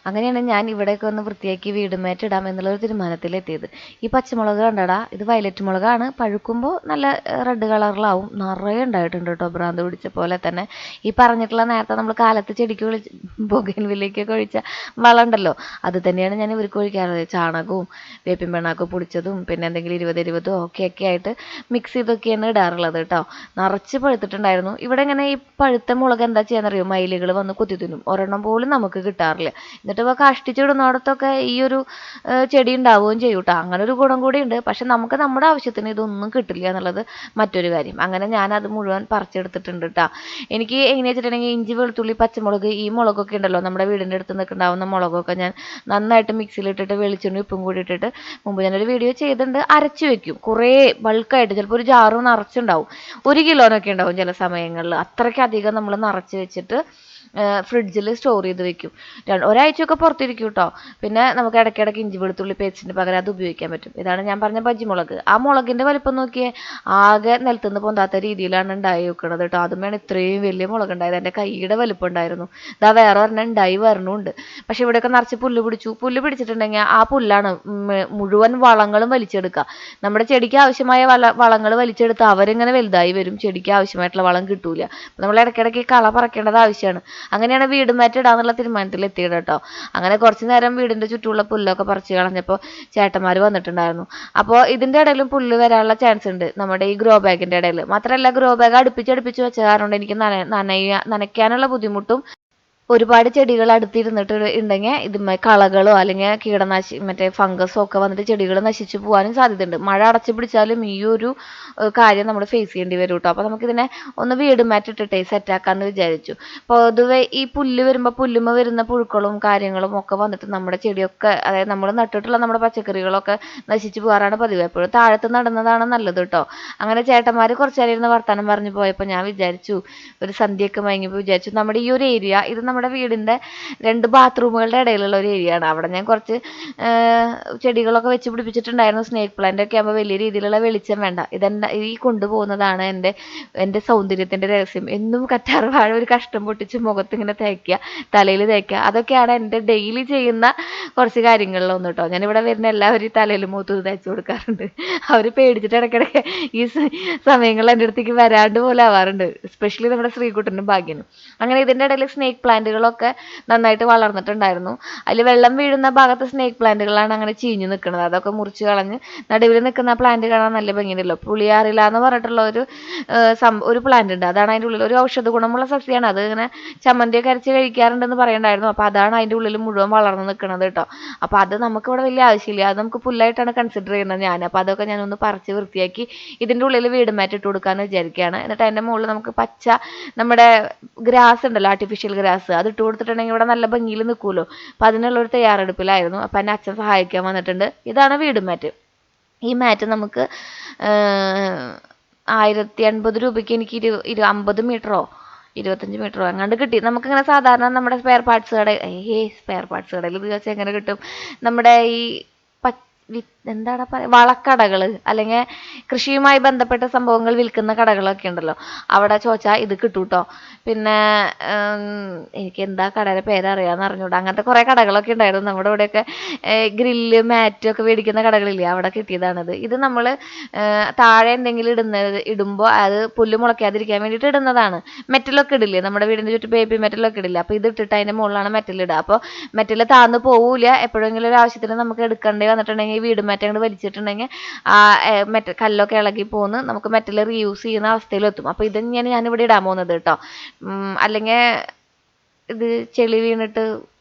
അങ്ങനെയാണ് ഞാൻ ഇവിടെയൊക്കെ ഒന്ന് വൃത്തിയാക്കി വീടുമേറ്റിടാം എന്നുള്ളൊരു തീരുമാനത്തിലെത്തിയത്. ഈ പച്ചമുളക് കണ്ടടാ, ഇത് വയലറ്റ് മുളകാണ്. പഴുക്കുമ്പോൾ നല്ല റെഡ് കളറിലാവും. നിറയെ ഉണ്ടായിട്ടുണ്ട് കേട്ടോ, ഭ്രാന്ത് പിടിച്ച പോലെ തന്നെ. ഈ പറഞ്ഞിട്ടുള്ള നേരത്തെ നമ്മൾ കാലത്ത് ചെടിക്ക് ബൊഗൈൻവില്ലയ്ക്കൊക്കെ ഒഴിച്ച വളം ഉണ്ടല്ലോ, അത് തന്നെയാണ് ഞാൻ ഇവർക്ക് ഒഴിക്കാറുള്ളത്. ചാണകവും വേപ്പിൻ പിണ്ണാക്കും പൊടിച്ചതും പിന്നെ എന്തെങ്കിലും 20-20 ഒക്കെ ആയിട്ട് മിക്സ് ചെയ്തൊക്കെയാണ് ഇടാറുള്ളത് കേട്ടോ. നിറച്ച് പഴുത്തിട്ടുണ്ടായിരുന്നു. ഇവിടെ ഇങ്ങനെ ഈ പഴുത്ത മുളക് എന്താ ചെയ്യാന്നറിയോ, മയിലുകൾ വന്ന് കുത്തി തിന്നും. ഒരെണ്ണം പോലും നമുക്ക് കിട്ടാറില്ല. എന്നിട്ട് ഇപ്പോൾ കഷ്ടിച്ചിടുന്നിടത്തൊക്കെ ഈ ഒരു ചെടി ഉണ്ടാവുകയും ചെയ്യും കേട്ടോ. അങ്ങനെ ഒരു ഗുണം കൂടി ഉണ്ട്. പക്ഷെ നമുക്ക് നമ്മുടെ ആവശ്യത്തിന് ഇതൊന്നും കിട്ടില്ല എന്നുള്ളത് മറ്റൊരു കാര്യം. അങ്ങനെ ഞാനത് മുഴുവൻ പറിച്ചെടുത്തിട്ടുണ്ട് കേട്ടോ. എനിക്ക് എങ്ങനെയാ വെച്ചിട്ടുണ്ടെങ്കിൽ ഇഞ്ചി, വെളുത്തുള്ളി, പച്ചമുളക്, ഈ മുളകൊക്കെ ഉണ്ടല്ലോ, നമ്മുടെ വീടിൻ്റെ അടുത്ത് നിൽക്കുന്നുണ്ടാവുന്ന മുളകൊക്കെ ഞാൻ നന്നായിട്ട് മിക്സിയിലിട്ടിട്ട് വെളിച്ചെണ്ണ ഉപ്പും കൂടി ഇട്ടിട്ട് മുമ്പ് ഞാനൊരു വീഡിയോ ചെയ്തിട്ടുണ്ട്, അരച്ച് വെക്കും. കുറേ ബൾക്കായിട്ട്, ചിലപ്പോൾ ഒരു ജാറ് നിറച്ചുണ്ടാവും. 1 കിലോനൊക്കെ ഉണ്ടാവും ചില സമയങ്ങളിൽ. അത്രയ്ക്കധികം നമ്മൾ നിറച്ച് വെച്ചിട്ട് ഫ്രിഡ്ജിൽ സ്റ്റോർ ചെയ്ത് വെക്കും. ഒരാഴ്ചയൊക്കെ പുറത്തിരിക്കും കേട്ടോ. പിന്നെ നമുക്ക് ഇടയ്ക്കിടയ്ക്ക് ഇഞ്ചി വെളുത്തുള്ളി പേസ്റ്റിന് പകരം അത് ഉപയോഗിക്കാൻ പറ്റും. ഇതാണ് ഞാൻ പറഞ്ഞ ബജ്ജി മുളക്. ആ മുളകിൻ്റെ വലിപ്പം നോക്കിയേ, ആകെ നിലത്തുനിന്ന് പൊന്താത്ത രീതിയിലാണ് ഉണ്ടായി വെക്കുന്നത് കേട്ടോ. അതുമാണ് ഇത്രയും വലിയ മുളക് ഉണ്ടായത്. എൻ്റെ കൈയുടെ വലിപ്പം ഉണ്ടായിരുന്നു. ഇതാ വേറെ ഒരെണ്ണം ഉണ്ടായി വരണുണ്ട്. പക്ഷെ ഇവിടെയൊക്കെ നിറച്ച് പുല്ല് പിടിച്ചു. പുല്ല് പിടിച്ചിട്ടുണ്ടെങ്കിൽ ആ പുല്ലാണ് മുഴുവൻ വളങ്ങളും വലിച്ചെടുക്കുക. നമ്മുടെ ചെടിക്ക് ആവശ്യമായ വളങ്ങൾ വലിച്ചെടുത്ത് അവരിങ്ങനെ വലുതായി വരും. ചെടിക്ക് ആവശ്യമായിട്ടുള്ള വളം കിട്ടൂല. നമ്മൾ ഇടയ്ക്കിടയ്ക്ക് കള പറിക്കേണ്ടത് ആവശ്യമാണ്. അങ്ങനെയാണ് വീട് മാറ്റിടാന്നുള്ള തീരുമാനത്തിൽ എത്തിയത് കേട്ടോ. അങ്ങനെ കുറച്ച് നേരം വീടിൻ്റെ ചുറ്റുമുള്ള പുല്ലൊക്കെ പറിച്ച് കളഞ്ഞപ്പോൾ ചേട്ടന്മാർ വന്നിട്ടുണ്ടായിരുന്നു. അപ്പോൾ ഇതിൻ്റെ ഇടയിലും പുല്ല് വരാനുള്ള ചാൻസ് ഉണ്ട്, നമ്മുടെ ഈ ഗ്രോ ബാഗിൻ്റെ ഇടയിൽ. മാത്രമല്ല ഗ്രോ ബാഗ് അടുപ്പിച്ച് വെച്ച കാരണം എനിക്ക് നനയ്ക്കാനുള്ള ബുദ്ധിമുട്ടും, ഒരുപാട് ചെടികൾ അടുത്തിരുന്നിട്ട് ഉണ്ടെങ്കിൽ ഇതുമ്മേ കളകളോ അല്ലെങ്കിൽ മറ്റേ ഫംഗസോ ഒക്കെ വന്നിട്ട് ചെടികൾ നശിച്ചു പോകാനും സാധ്യതയുണ്ട്. മഴ അടച്ചു പിടിച്ചാലും ഈ ഒരു കാര്യം നമ്മൾ ഫേസ് ചെയ്യേണ്ടി വരും കേട്ടോ. അപ്പോൾ നമുക്കിതിനെ ഒന്ന് വീട് മാറ്റിട്ടിട്ടേ സെറ്റാക്കാമെന്ന് വിചാരിച്ചു. പൊതുവെ ഈ പുല്ല് വരുമ്പോൾ പുല്ലുമ്മ വരുന്ന പുഴുക്കളും കാര്യങ്ങളും ഒക്കെ വന്നിട്ട് നമ്മുടെ ചെടിയൊക്കെ, അതായത് നമ്മൾ നട്ടിട്ടുള്ള നമ്മുടെ പച്ചക്കറികളൊക്കെ നശിച്ചു പോകാറാണ് പതിവ്. എപ്പോഴും താഴത്ത് നടുന്നതാണ് നല്ലത് കേട്ടോ. അങ്ങനെ ചേട്ടന്മാർ കുറച്ച് നേരം ഇരുന്ന് വർത്താനം പറഞ്ഞു പോയപ്പോൾ ഞാൻ വിചാരിച്ചു, ഒരു സന്ധ്യയൊക്കെ മയങ്ങിയപ്പോൾ വിചാരിച്ചു, നമ്മുടെ ഈ ഒരു ഏരിയ ഇത് നമ്മുടെ വീടിൻ്റെ 2 ബാത്റൂമുകളുടെ ഇടയിലുള്ള ഒരു ഏരിയ ആണ്. അവിടെ ഞാൻ കുറച്ച് ചെടികളൊക്കെ വെച്ച് പിടിപ്പിച്ചിട്ടുണ്ടായിരുന്നു. സ്നേക്ക് പ്ലാന്റ് ഒക്കെ ആകുമ്പോൾ വലിയ രീതിയിലുള്ള വെളിച്ചം വേണ്ട. ഈ കൊണ്ടുപോകുന്നതാണ് എൻ്റെ സൗന്ദര്യത്തിൻ്റെ രഹസ്യം. എന്നും കറ്റാർ വാഴ ഒരു കഷ്ണം പൊട്ടിച്ച് മുഖത്ത് ഇങ്ങനെ തേക്കുക, തലയിൽ തേക്കുക, അതൊക്കെയാണ് എൻ്റെ ഡെയിലി ചെയ്യുന്ന കുറച്ച് കാര്യങ്ങളിലൊന്നും കേട്ടോ. ഞാനിവിടെ വരുന്ന എല്ലാവരും തലയിൽ മൂത്ത് തേച്ച് കൊടുക്കാറുണ്ട്. അവർ പേടിച്ചിട്ട് ഇടയ്ക്കിടയ്ക്ക് ഈ സമയങ്ങളിൽ എൻ്റെ അടുത്തേക്ക് വരാണ്ട് പോലെ ആവാറുണ്ട്, എസ്പെഷ്യലി നമ്മുടെ ശ്രീകുട്ടനും ഭാഗ്യനും. അങ്ങനെ ഇതിൻ്റെ ഇടയിൽ സ്നേക്ക് പ്ലാന്റുകളൊക്കെ നന്നായിട്ട് വളർന്നിട്ടുണ്ടായിരുന്നു. അതിൽ വെള്ളം വീഴുന്ന ഭാഗത്ത് സ്നേക്ക് പ്ലാന്റുകളാണ് അങ്ങനെ ചീഞ്ഞു നിൽക്കുന്നത്. അതൊക്കെ മുറിച്ച് കളഞ്ഞ് നടുവിൽ നിൽക്കുന്ന പ്ലാന്റ് കാണാൻ നല്ല ഭംഗിയുണ്ടല്ലോ. പുളിയാറില എന്ന് പറഞ്ഞിട്ടുള്ള ഒരു പ്ലാന്റ് ഉണ്ട്. അതാണ് അതിൻ്റെ ഉള്ളിൽ ഒരു ഔഷധ ഗുണമുള്ള സസ്യമാണ്. അത് ഇങ്ങനെ ചമ്മന്തിയൊക്കെ അരച്ച് കഴിക്കാറുണ്ടെന്ന് പറയണ്ടായിരുന്നു. അപ്പോൾ അതാണ് അതിൻ്റെ ഉള്ളിൽ മുഴുവൻ വളർന്ന് നിൽക്കുന്നത് കേട്ടോ. അപ്പോൾ അത് നമുക്കിവിടെ വലിയ ആവശ്യമില്ല, അത് നമുക്ക് പുല്ലായിട്ടാണ് കൺസിഡർ ചെയ്യുന്നത് ഞാൻ. അപ്പോൾ അതൊക്കെ ഞാനൊന്ന് പറിച്ച് വൃത്തിയാക്കി ഇതിൻ്റെ ഉള്ളിൽ വീട് മാറ്റ് ഇട്ട് കൊടുക്കാമെന്ന് വിചാരിക്കുകയാണ്. എന്നിട്ട് അതിൻ്റെ മുകളിൽ നമുക്ക് പച്ച നമ്മുടെ ഗ്രാസ് ഉണ്ടല്ലോ, ആർട്ടിഫിഷ്യൽ ഗ്രാസ്, അത് ഇട്ട് കൊടുത്തിട്ടുണ്ടെങ്കിൽ ഇവിടെ നല്ല ഭംഗിയിൽ നിൽക്കുമല്ലോ. അപ്പോൾ അതിനുള്ളൊരു തയ്യാറെടുപ്പിലായിരുന്നു. അപ്പോൾ എൻ്റെ അച്ഛൻ സഹായിക്കാൻ വന്നിട്ടുണ്ട്. ഇതാണ് വീട് മാറ്റ്. ഈ മാറ്റ് നമുക്ക് 1080 രൂപയ്ക്ക് എനിക്ക് 50 മീറ്ററോ 25 മീറ്ററോ എങ്ങാണ്ട് കിട്ടി. നമുക്കിങ്ങനെ സാധാരണ നമ്മുടെ സ്പെയർ പാർട്സ് കടയിൽ ഇത് വെച്ചാൽ എങ്ങനെ കിട്ടും? നമ്മുടെ ഈ എന്താണ് പറയുക, വളക്കടകൾ അല്ലെങ്കിൽ കൃഷിയുമായി ബന്ധപ്പെട്ട സംഭവങ്ങൾ വിൽക്കുന്ന കടകളൊക്കെ ഉണ്ടല്ലോ, അവിടെ ചോദിച്ചാൽ ഇത് കിട്ടും കേട്ടോ. പിന്നെ എനിക്ക് എന്താ കടയുടെ പേരറിയാമെന്ന് അറിഞ്ഞൂടാ. അങ്ങനത്തെ കുറേ കടകളൊക്കെ ഉണ്ടായിരുന്നു നമ്മുടെ ഇവിടെയൊക്കെ. ഗ്രില്ല് മാറ്റും ഒക്കെ മേടിക്കുന്ന കടകളില്ലേ, അവിടെ കിട്ടിയതാണിത്. ഇത് നമ്മൾ താഴെ എന്തെങ്കിലും ഇടുമ്പോൾ അത് പുല്ല് മുളയ്ക്കാതിരിക്കാൻ വേണ്ടിയിട്ട് ഇടുന്നതാണ്. മെറ്റലൊക്കെ ഇടില്ലേ, നമ്മുടെ വീടിൻ്റെ ചുറ്റും ബേബി മെറ്റലൊക്കെ ഇടില്ല, അപ്പോൾ ഇത് ഇട്ടിട്ട് അതിൻ്റെ മുകളിലാണ് മെറ്റലിടുക. അപ്പോൾ മെറ്റൽ താന്ന് പോവില്ല. എപ്പോഴെങ്കിലും ഒരു ആവശ്യത്തിന് നമുക്ക് എടുക്കേണ്ടി വന്നിട്ടുണ്ടെങ്കിൽ വീട് മാറ്റ് അങ്ങോട്ട് വലിച്ചിട്ടുണ്ടെങ്കിൽ ആ കല്ലൊക്കെ ഇളകി പോന്ന് നമുക്ക് മെറ്റൽ റീയൂസ് ചെയ്യുന്ന അവസ്ഥയിലെത്തും. അപ്പോൾ ഇത് ഞാനിവിടെ ഇടാൻ പോകുന്നത് കേട്ടോ. അല്ലെങ്കിൽ ഇത് ചെളി വീണിട്ട്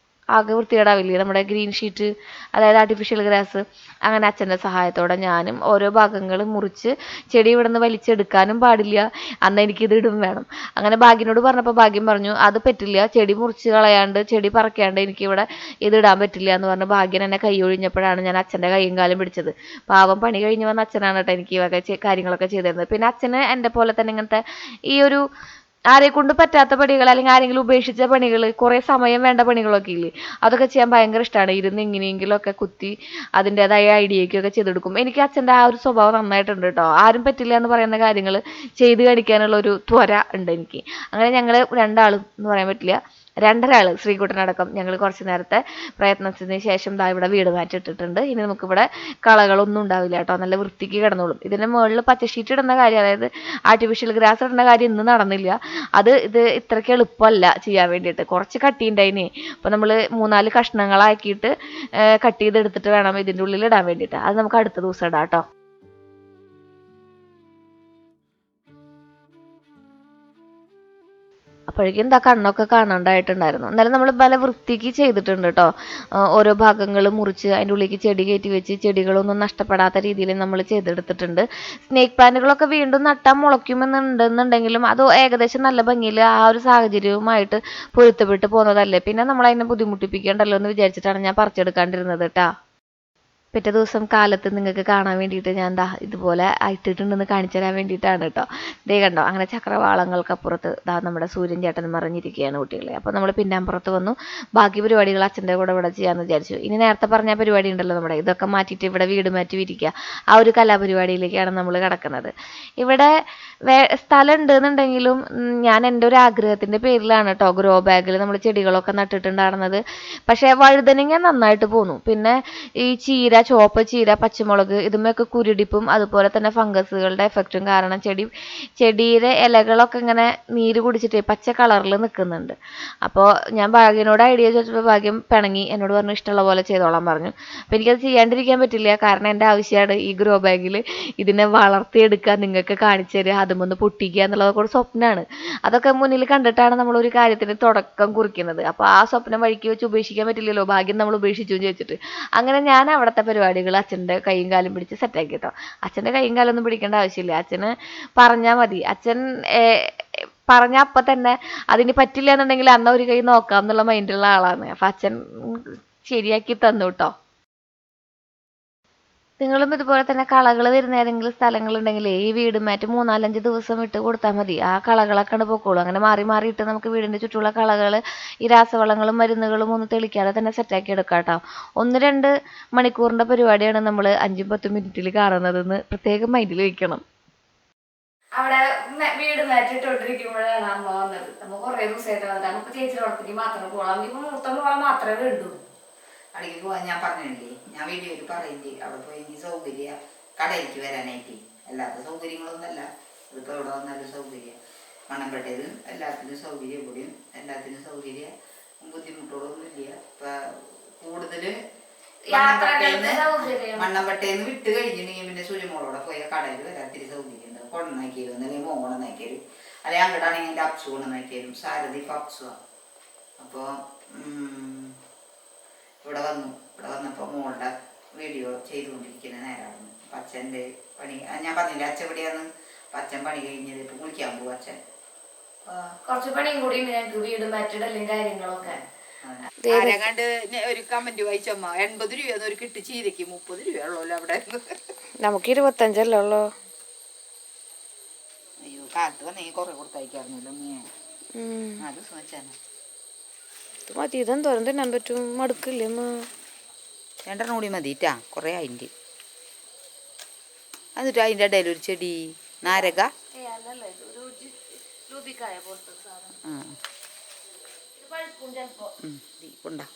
ആകെ വൃത്തികേടാവില്ലേ നമ്മുടെ ഗ്രീൻ ഷീറ്റ്, അതായത് ആർട്ടിഫിഷ്യൽ ഗ്രാസ്. അങ്ങനെ അച്ഛൻ്റെ സഹായത്തോടെ ഞാനും ഓരോ ഭാഗങ്ങൾ മുറിച്ച്, ചെടി ഇവിടെ നിന്ന് വലിച്ചെടുക്കാനും പാടില്ല, അന്ന് എനിക്കിത് ഇടും വേണം. അങ്ങനെ ഭാഗ്യനോട് പറഞ്ഞപ്പോൾ ഭാഗ്യം പറഞ്ഞു അത് പറ്റില്ല, ചെടി മുറിച്ച് കളയാണ്ട് ചെടി പറിക്കാണ്ട് എനിക്കിവിടെ ഇത് ഇടാൻ പറ്റില്ല എന്ന് പറഞ്ഞ് ഭാഗ്യൻ എന്നെ കൈ ഒഴിഞ്ഞപ്പോഴാണ് ഞാൻ അച്ഛൻ്റെ കൈയും കാലും പിടിച്ചത്. പാവം പണി കഴിഞ്ഞ് വന്ന അച്ഛനാണ് കേട്ടോ എനിക്ക് ഈ വക കാര്യങ്ങളൊക്കെ ചെയ്തിരുന്നത്. പിന്നെ അച്ഛന് എൻ്റെ പോലെ തന്നെ ഇങ്ങനത്തെ ഈ ഒരു ആരെ കൊണ്ട് പറ്റാത്ത പണികൾ അല്ലെങ്കിൽ ആരെങ്കിലും ഉപേക്ഷിച്ച പണികൾ, കുറേ സമയം വേണ്ട പണികളൊക്കെ ഇല്ലേ, അതൊക്കെ ചെയ്യാൻ ഭയങ്കര ഇഷ്ടമാണ്. ഇരുന്ന് എങ്ങനെയെങ്കിലുമൊക്കെ കുത്തി അതിൻ്റെതായ ഐഡിയയ്ക്കൊക്കെ ചെയ്തെടുക്കും. എനിക്ക് അച്ഛൻ്റെ ആ ഒരു സ്വഭാവം നന്നായിട്ടുണ്ട് കേട്ടോ. ആരും പറ്റില്ല എന്ന് പറയുന്ന കാര്യങ്ങൾ ചെയ്ത് കാണിക്കാനുള്ള ഒരു ത്വര ഉണ്ട് എനിക്ക്. അങ്ങനെ ഞങ്ങൾ രണ്ടാളും എന്ന് പറയാൻ പറ്റില്ല, 2 ആൾ ശ്രീകുട്ടനടക്കം ഞങ്ങൾ കുറച്ച് നേരത്തെ പ്രയത്നത്തിന് ശേഷം ഇവിടെ വീട് മാറ്റിയിട്ടിട്ടുണ്ട്. ഇനി നമുക്കിവിടെ കളകളൊന്നും ഉണ്ടാവില്ല കേട്ടോ, നല്ല വൃത്തിക്ക് കിടന്നോളും. ഇതിൻ്റെ മുകളിൽ പച്ച ഷീറ്റ് ഇടുന്ന കാര്യം, അതായത് ആർട്ടിഫിഷ്യൽ ഗ്രാസ് ഇടുന്ന കാര്യം ഇന്ന് നടന്നില്ല. ഇത് ഇത്രയ്ക്ക് എളുപ്പമല്ല ചെയ്യാൻ വേണ്ടിയിട്ട്, കുറച്ച് കട്ടിയുണ്ടായിന്. അപ്പോൾ നമ്മൾ 3-4 കഷ്ണങ്ങളാക്കിയിട്ട് കട്ട് ചെയ്തെടുത്തിട്ട് വേണം ഇതിൻ്റെ ഉള്ളിൽ ഇടാൻ വേണ്ടിയിട്ട്. അത് നമുക്ക് അടുത്ത ദിവസം ഇടാം കേട്ടോ. അപ്പോഴേക്കും എന്താ കണ്ണൊക്കെ കാണാണ്ടായിട്ടുണ്ടായിരുന്നു. എന്നാലും നമ്മൾ പല വൃത്തിക്ക് ചെയ്തിട്ടുണ്ട് കേട്ടോ. ഓരോ ഭാഗങ്ങൾ മുറിച്ച് അതിൻ്റെ ഉള്ളിലേക്ക് ചെടി കയറ്റി വെച്ച് ചെടികളൊന്നും നഷ്ടപ്പെടാത്ത രീതിയിൽ നമ്മൾ ചെയ്തെടുത്തിട്ടുണ്ട്. സ്നേക്ക് പ്ലാന്റുകളൊക്കെ വീണ്ടും നട്ടാൽ മുളയ്ക്കുമെന്നുണ്ടെന്നുണ്ടെങ്കിലും അത് ഏകദേശം നല്ല ഭംഗിയിൽ ആ ഒരു സാഹചര്യവുമായിട്ട് പൊരുത്തപ്പെട്ട് പോകുന്നതല്ലേ. പിന്നെ നമ്മൾ അതിനെ ബുദ്ധിമുട്ടിപ്പിക്കേണ്ടല്ലോ എന്ന് വിചാരിച്ചിട്ടാണ് ഞാൻ പറിച്ചെടുക്കാണ്ടിരുന്നത് കേട്ടോ. പിറ്റേ ദിവസം കാലത്ത് നിങ്ങൾക്ക് കാണാൻ വേണ്ടിയിട്ട് ഞാൻ ഇതുപോലെ ഇട്ടിട്ടുണ്ടെന്ന് കാണിച്ചു തരാൻ വേണ്ടിയിട്ടാണ് കേട്ടോ. ദേ കണ്ടോ, അങ്ങനെ ചക്രവാളങ്ങൾക്കപ്പുറത്ത് നമ്മുടെ സൂര്യൻ ചേട്ടൻ മറിഞ്ഞിരിക്കുകയാണ് കുട്ടികളെ. അപ്പോൾ നമ്മൾ പിന്നാമ്പുറത്ത് വന്നു. ബാക്കി പരിപാടികൾ അച്ഛൻ്റെ കൂടെ ഇവിടെ ചെയ്യാമെന്ന് വിചാരിച്ചു. ഇനി നേരത്തെ പറഞ്ഞ പരിപാടി ഉണ്ടല്ലോ നമ്മുടെ, ഇതൊക്കെ മാറ്റിയിട്ട് ഇവിടെ വീട് മാറ്റി വിരിക്കുക, ആ ഒരു കലാപരിപാടിയിലേക്കാണ് നമ്മൾ കിടക്കുന്നത്. ഇവിടെ സ്ഥലം ഉണ്ടെന്നുണ്ടെങ്കിലും ഞാൻ എൻ്റെ ഒരു ആഗ്രഹത്തിൻ്റെ പേരിലാണ് കേട്ടോ ഗ്രോ ബാഗിൽ നമ്മൾ ചെടികളൊക്കെ നട്ടിട്ടുണ്ടായിരുന്നത്. പക്ഷേ വഴുതനങ്ങ നന്നായിട്ട് പോന്നു. പിന്നെ ഈ ചീര, ചുവപ്പ് ചീര, പച്ചമുളക്, ഇതുമൊക്കെ കുരുടിപ്പും അതുപോലെ തന്നെ ഫംഗസുകളുടെ എഫക്റ്റും കാരണം ചെടിയുടെ ഇലകളൊക്കെ ഇങ്ങനെ നീര് കുടിച്ചിട്ട് പച്ച കളറിൽ നിൽക്കുന്നുണ്ട്. അപ്പോൾ ഞാൻ ഭാഗ്യനോട് ഐഡിയ ചോദിച്ചപ്പോൾ ഭാഗ്യം പിണങ്ങി, എന്നോട് പറഞ്ഞു ഇഷ്ടമുള്ള പോലെ ചെയ്തോളാൻ പറഞ്ഞു. അപ്പോൾ എനിക്കത് ചെയ്യാണ്ടിരിക്കാൻ പറ്റില്ല, കാരണം എൻ്റെ ആവശ്യമാണ് ഈ ഗ്രോ ബാഗിൽ ഇതിനെ വളർത്തിയെടുക്കുക, നിങ്ങൾക്ക് കാണിച്ചു തരിക, അതുമൊന്ന് പൊട്ടിക്കുക എന്നുള്ളതൊക്കെ ഒരു സ്വപ്നമാണ്. അതൊക്കെ മുന്നിൽ കണ്ടിട്ടാണ് നമ്മളൊരു കാര്യത്തിന് തുടക്കം കുറിക്കുന്നത്. അപ്പോൾ ആ സ്വപ്നം വഴിക്ക് വെച്ച് ഉപേക്ഷിക്കാൻ പറ്റില്ലല്ലോ, ഭാഗ്യം നമ്മൾ ഉപേക്ഷിച്ചു എന്ന് ചോദിച്ചിട്ട്. അങ്ങനെ ഞാൻ അവിടുത്തെ പരിപാടികൾ അച്ഛൻ്റെ കൈയും കാലും പിടിച്ച് സെറ്റാക്കി കേട്ടോ. അച്ഛൻ്റെ കൈയും കാലൊന്നും പിടിക്കേണ്ട ആവശ്യമില്ല, അച്ഛന് പറഞ്ഞാൽ മതി. അച്ഛൻ പറഞ്ഞ അപ്പം തന്നെ അതിന് പറ്റില്ല എന്നുണ്ടെങ്കിൽ അന്ന് ഒരു കൈ നോക്കാം എന്നുള്ള മൈൻഡുള്ള ആളാണ്. അപ്പം അച്ഛൻ ശരിയാക്കി തന്നു കേട്ടോ. നിങ്ങളും ഇതുപോലെ തന്നെ കളകൾ വരുന്ന ഏതെങ്കിലും സ്ഥലങ്ങളുണ്ടെങ്കിൽ ഈ വീട് മാറ്റ് 3-4 ദിവസം ഇട്ട് കൊടുത്താൽ മതി. ആ കളകളൊക്കെ ഉണ്ട് പൊക്കോളൂ. അങ്ങനെ മാറി മാറിയിട്ട് നമുക്ക് വീടിൻ്റെ ചുറ്റുമുള്ള കളകൾ ഈ രാസവളങ്ങളും മരുന്നുകളും ഒന്നും തെളിക്കാതെ തന്നെ സെറ്റാക്കി എടുക്കാം കേട്ടോ. 1-2 മണിക്കൂറിൻ്റെ പരിപാടിയാണ് നമ്മൾ 5-10 മിനിറ്റിൽ കാണുന്നതെന്ന് പ്രത്യേകം മൈൻഡിൽ വയ്ക്കണം. അവിടെ വീട് മാറ്റിട്ടോണ്ടിരിക്കുമ്പോഴാണ് അമ്മ വന്നത്. നമ്മ കുറേ ദിവസമായിട്ട് വന്നിട്ട് നമുക്ക് ചേച്ചിയുടെ ഉറപ്പിക്ക് മാത്രമേ പോകാം. ഇപ്പൊ മൂത്ത മോളെ മാത്രമേ വേണ്ടൂ. അവിടേക്ക് പോകാൻ ഞാൻ പറഞ്ഞില്ലേ, ഞാൻ വീഡിയോയിൽ പറയില്ലേ, അവിടെ പോയി എനിക്ക് സൗകര്യ കടയിലേക്ക് വരാനായിട്ട്. അല്ലാത്ത സൗകര്യങ്ങളൊന്നുമല്ല, ഇതിപ്പോൾ ഇവിടെ വന്നാലും സൗകര്യം. മണ്ണമ്പേട്ടയിൽ എല്ലാത്തിനും സൗകര്യം, കൂടിയും എല്ലാത്തിനും സൗകര്യം, ബുദ്ധിമുട്ടുകളൊന്നും ഇല്ല. ഇപ്പം കൂടുതൽ മണ്ണമ്പട്ടയിൽ വിട്ട് കഴിഞ്ഞിട്ടുണ്ടെങ്കിൽ പിന്നെ സുരിമോളോടെ പോയ കടയിൽ വരാത്തിരി സൗകര്യം ഉണ്ട്. കൊണ്ടുനാക്കിയാലും അല്ലെങ്കിൽ മോൻ കൊണ്ടുനാക്കിയാലും, അല്ലെങ്കിൽ അങ്ങോട്ടാണെങ്കിൽ എൻ്റെ അപ്സു കൊണ്ടുനാക്കിയാലും. സാരഥി ഇപ്പം അപ്സുവാണ്. അപ്പോൾ ഇവിടെ വന്നപ്പോൾ മോളുടെ വീഡിയോ ചെയ്തുകൊണ്ടിരിക്കുന്ന നേരമാണ്. അച്ഛൻ്റെ പണി ഞാൻ പറഞ്ഞില്ല, അച്ഛൻ എവിടെയാന്ന്. അച്ഛൻ പണി കഴിഞ്ഞത് ഇപ്പം കുളിക്കാൻ പോകും അച്ഛൻ. കുറച്ച് പണിയും കൂടി ഞങ്ങൾക്ക് വീട് മാറ്റിടലും കാര്യങ്ങളൊക്കെ. ആരങ്ങാണ്ട് ഒരു കമന്റ് വായിച്ചമ്മ 80 രൂപ ഒരു കിട്ടി ചീരക്ക് 30 രൂപയുള്ളൂ അവിടെ. നമുക്ക് 25 ഉള്ളൂ. അയ്യോ, കാലത്ത് വന്നെങ്കിൽ കുറെ കൊടുത്തയക്കാറുന്നല്ലോ നീ. അത് വെച്ചാണ് മതി. ഇതെന്തോരം തിന്നാൻ പറ്റും, മടുക്കില്ലേ അമ്മ? 2 കൂടി മതിട്ടാ, കുറെ അതിൻ്റെ. എന്നിട്ട് അതിൻ്റെ ഇടയിൽ ഒരു ചെടി നാരക. ഉണ്ടാ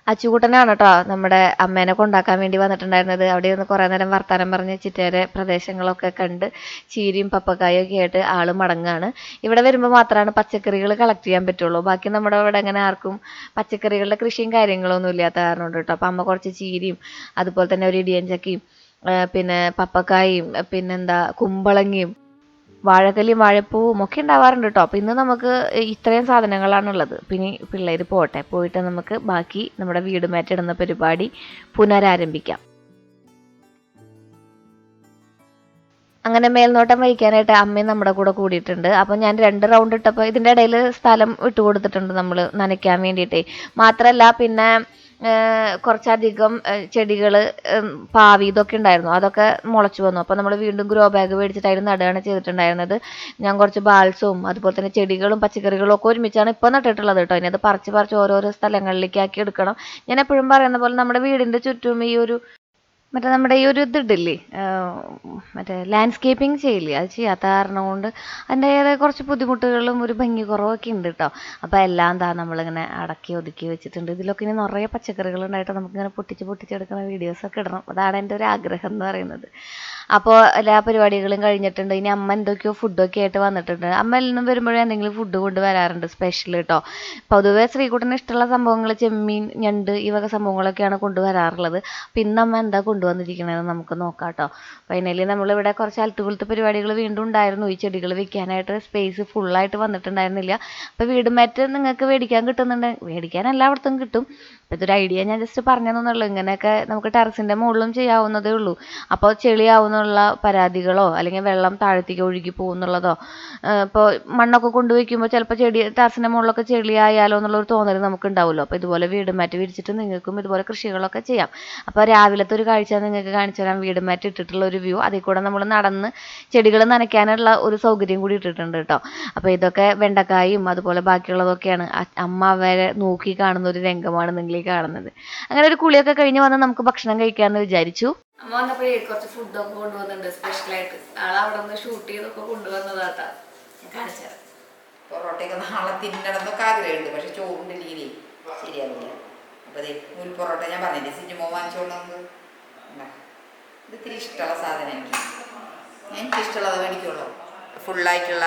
അച്ചുകൂട്ടനാണ് കേട്ടോ നമ്മുടെ അമ്മേനെ കൊണ്ടാക്കാൻ വേണ്ടി വന്നിട്ടുണ്ടായിരുന്നത്. അവിടെ നിന്ന് കുറേ നേരം വർത്താനം പറഞ്ഞ് ചിറ്റേരെ പ്രദേശങ്ങളൊക്കെ കണ്ട് ചീരിയും പപ്പക്കായും ഒക്കെ ആയിട്ട് ആൾ മടങ്ങാണ്. ഇവിടെ വരുമ്പോൾ മാത്രമാണ് പച്ചക്കറികൾ കളക്ട് ചെയ്യാൻ പറ്റുള്ളൂ. ബാക്കി നമ്മുടെ ഇവിടെ അങ്ങനെ ആർക്കും പച്ചക്കറികളുടെ കൃഷിയും കാര്യങ്ങളൊന്നും ഇല്ലാത്ത കാരണം ഉണ്ട് കേട്ടോ. അപ്പം അമ്മ കുറച്ച് ചീരിയും അതുപോലെ തന്നെ ഒരു ഇടിയൻ ചക്കയും പിന്നെ പപ്പക്കായും പിന്നെന്താ കുമ്പളങ്ങയും വാഴക്കല്ലിയും വാഴപ്പൂവും ഒക്കെ ഉണ്ടാവാറുണ്ട് കേട്ടോ. അപ്പോൾ ഇന്ന് നമുക്ക് ഇത്രയും സാധനങ്ങളാണുള്ളത്. പിന്നെ പിള്ളേർ പോയിട്ട് നമുക്ക് ബാക്കി നമ്മുടെ വീട് മാറ്റിടുന്ന പരിപാടി പുനരാരംഭിക്കാം. അങ്ങനെ മേൽനോട്ടം വഹിക്കാനായിട്ട് അമ്മയും നമ്മുടെ കൂടെ കൂടിയിട്ടുണ്ട്. അപ്പോൾ ഞാൻ 2 റൗണ്ട് ഇട്ടപ്പോൾ ഇതിൻ്റെ ഇടയിൽ സ്ഥലം ഇട്ട് കൊടുത്തിട്ടുണ്ട് നമ്മൾ നനയ്ക്കാൻ വേണ്ടിയിട്ടേ. മാത്രമല്ല പിന്നെ കുറച്ചധികം ചെടികൾ പാവി ഇതൊക്കെ ഉണ്ടായിരുന്നു, അതൊക്കെ മുളച്ചു വന്നു. അപ്പോൾ നമ്മൾ വീണ്ടും ഗ്രോ ബാഗ് മേടിച്ചിട്ട് അതിൽ നടുകയാണ് ചെയ്തിട്ടുണ്ടായിരുന്നത്. ഞാൻ കുറച്ച് ബാൾസും അതുപോലെ തന്നെ ചെടികളും പച്ചക്കറികളും ഒക്കെ ഒരുമിച്ചാണ് ഇപ്പോൾ നട്ടിട്ടുള്ളത് കേട്ടോ. ഇനി അത് പറിച്ച് ഓരോരോ സ്ഥലങ്ങളിലേക്ക് ആക്കി എടുക്കണം. ഞാൻ എപ്പോഴും പറയുന്ന പോലെ നമ്മുടെ വീടിൻ്റെ ചുറ്റും ഈ ഒരു നമ്മുടെ ഈ ഒരു ഇതില്ലേ മറ്റേ ലാൻഡ്സ്കേപ്പിംഗ് ചെയ്യില്ലേ, അത് ചെയ്യാത്ത കാരണം കൊണ്ട് അതിൻ്റെതായ കുറച്ച് ബുദ്ധിമുട്ടുകളും ഒരു ഭംഗി കുറവൊക്കെ ഉണ്ട് കേട്ടോ. അപ്പോൾ എല്ലാം എന്താ നമ്മളിങ്ങനെ അടക്കി ഒതുക്കി വെച്ചിട്ടുണ്ട്. ഇതിലൊക്കെ ഇനി നിറയെ പച്ചക്കറികളുണ്ടായിട്ട് നമുക്കിങ്ങനെ പൊട്ടിച്ചെടുക്കുന്ന വീഡിയോസൊക്കെ ഇടണം. അതാണ് എൻ്റെ ഒരു ആഗ്രഹം എന്ന് പറയുന്നത്. അപ്പോൾ എല്ലാ പരിപാടികളും കഴിഞ്ഞിട്ടുണ്ട്. ഇനി അമ്മ എന്തൊക്കെയോ ഫുഡൊക്കെ ആയിട്ട് വന്നിട്ടുണ്ട്. അമ്മ എല്ലാം വരുമ്പോഴേ എന്തെങ്കിലും ഫുഡ് കൊണ്ട് വരാറുണ്ട് സ്പെഷ്യൽ കേട്ടോ. പൊതുവെ ശ്രീകുട്ടന് ഇഷ്ടമുള്ള സംഭവങ്ങൾ ചെമ്മീൻ, ഞണ്ട് ഈ വക സംഭവങ്ങളൊക്കെയാണ് കൊണ്ടുവരാറുള്ളത്. അപ്പോൾ ഇന്ന് അമ്മ എന്താ കൊണ്ടുവന്നിരിക്കണതെന്ന് നമുക്ക് നോക്കാം കേട്ടോ. ഫൈനലി നമ്മളിവിടെ കുറച്ച് അൽത്തുകുലത്തെ പരിപാടികൾ വീണ്ടും ഉണ്ടായിരുന്നു. ഈ ചെടികൾ വെക്കാനായിട്ട് സ്പേസ് ഫുള്ളായിട്ട് വന്നിട്ടുണ്ടായിരുന്നില്ല. അപ്പോൾ വീട് മാറ്റ് നിങ്ങൾക്ക് മേടിക്കാൻ മേടിക്കാൻ എല്ലായിടത്തും കിട്ടും. അപ്പോൾ ഇതൊരു ഐഡിയ ഞാൻ ജസ്റ്റ് പറഞ്ഞതെന്നുള്ളൂ. ഇങ്ങനെയൊക്കെ നമുക്ക് ടെറസിൻ്റെ മുകളിലും ചെയ്യാവുന്നതേ ഉള്ളൂ. അപ്പോൾ ചെളിയാവുന്നുള്ള പരാതികളോ അല്ലെങ്കിൽ വെള്ളം താഴത്തേക്ക് ഒഴുകി പോകുന്നുള്ളതോ ഇപ്പോൾ മണ്ണൊക്കെ കൊണ്ടുവയ്ക്കുമ്പോൾ ചിലപ്പോൾ ടെറസിൻ്റെ മുകളിലൊക്കെ ചെളിയായാലോ എന്നുള്ളൊരു തോന്നൽ നമുക്ക് ഉണ്ടാവുമല്ലോ. അപ്പോൾ ഇതുപോലെ വീട് മാറ്റ് വിരിച്ചിട്ട് നിങ്ങൾക്കും ഇതുപോലെ കൃഷികളൊക്കെ ചെയ്യാം. അപ്പോൾ രാവിലത്തെ ഒരു കാഴ്ച നിങ്ങൾക്ക് കാണിച്ചു തരാം. വീട് മാറ്റ് ഇട്ടിട്ടുള്ള ഒരു വ്യൂ. അതിൽ കൂടെ നമ്മൾ നടന്ന് ചെടികൾ നനയ്ക്കാനുള്ള ഒരു സൗകര്യം കൂടി ഇട്ടിട്ടുണ്ട് കേട്ടോ. അപ്പോൾ ഇതൊക്കെ വെണ്ടക്കായും അതുപോലെ ബാക്കിയുള്ളതൊക്കെയാണ്. അമ്മ അവരെ നോക്കി കാണുന്ന ഒരു രംഗമാണ് നിങ്ങൾ ഈ കാണുന്നത്. അങ്ങനെ ഒരു കുളിയൊക്കെ കഴിഞ്ഞ് വന്ന് നമുക്ക് ഭക്ഷണം കഴിക്കാമെന്ന് വിചാരിച്ചു. അമ്മ വന്നപ്പോ കുറച്ച് ഫുഡൊക്കെ കൊണ്ടുവന്നിട്ടുണ്ട് സ്പെഷ്യലായിട്ട്. ആളവിടെ നിന്ന് ഷൂട്ട് ചെയ്തൊക്കെ കൊണ്ടുവന്നതാട്ടാ. കാണിച്ചു പൊറോട്ടയൊക്കെ നാളെ തിന്നണമെന്നൊക്കെ ആഗ്രഹമുണ്ട്. പക്ഷെ ചോറുണ്ടില്ലെങ്കിൽ ശരിയാവില്ല. അപ്പോൾ അതെ ഒരു പൊറോട്ട ഞാൻ പറഞ്ഞില്ലേ സിനിമ വാങ്ങിച്ചുകൊണ്ടു. ഇത് ഇത്തിരി ഇഷ്ടമുള്ള സാധനം എനിക്കിഷ്ടമുള്ളത് മേടിക്കുള്ളൂ. ഫുള്ളായിട്ടുള്ള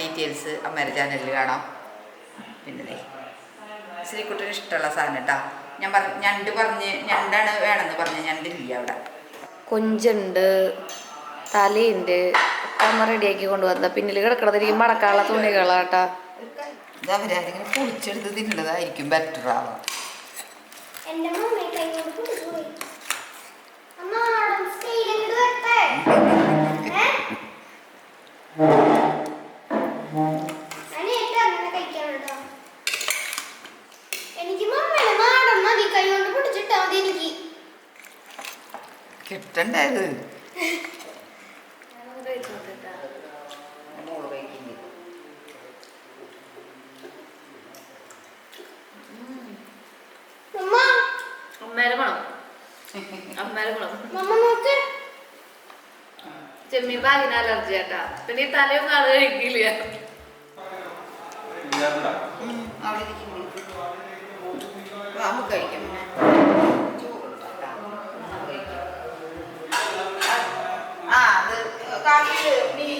ഡീറ്റെയിൽസ് അമ്മയുടെ ചാനലിൽ കാണാം. പിന്നെ ശ്രീകുട്ടന് ഇഷ്ടമുള്ള സാധനം കേട്ടോ. ഞണ്ടാണ് വേണമെന്ന് പറഞ്ഞ ഞണ്ടില്ല അവിടെ. കൊഞ്ചുണ്ട്, തലയുണ്ട്, അമ്മ റെഡിയാക്കി കൊണ്ടുവന്ന. പിന്നിൽ കിടക്കണത് എനിക്ക് മടക്കാനുള്ള തുണികളാട്ടാ. ഇത് അവരാരെങ്കിലും പൊളിച്ചെടുത്ത് തിന്നതായിരിക്കും ബെറ്റർ ആവാം. എനിക്ക് മമ്മയുടെ നാടൻ മതി കൈ കിട്ടണ്ടായത് ഞാനൊന്ന് കഴിച്ചു നോക്കട്ടാ. മോള് കഴിക്കുന്നത് അമ്മേരെ മണം, അമ്മേരെ മണം. ചെമ്മീൻ പാകിന് അലർജി ആട്ടാ. പിന്നെ ഈ തലയൊന്നും ആള് കഴിക്കില്ല. അവിടെ ഇരിക്കുന്നത് നമുക്ക് കഴിക്കാം പിന്നെ ആ അത് കാക്കിട്ട് നീ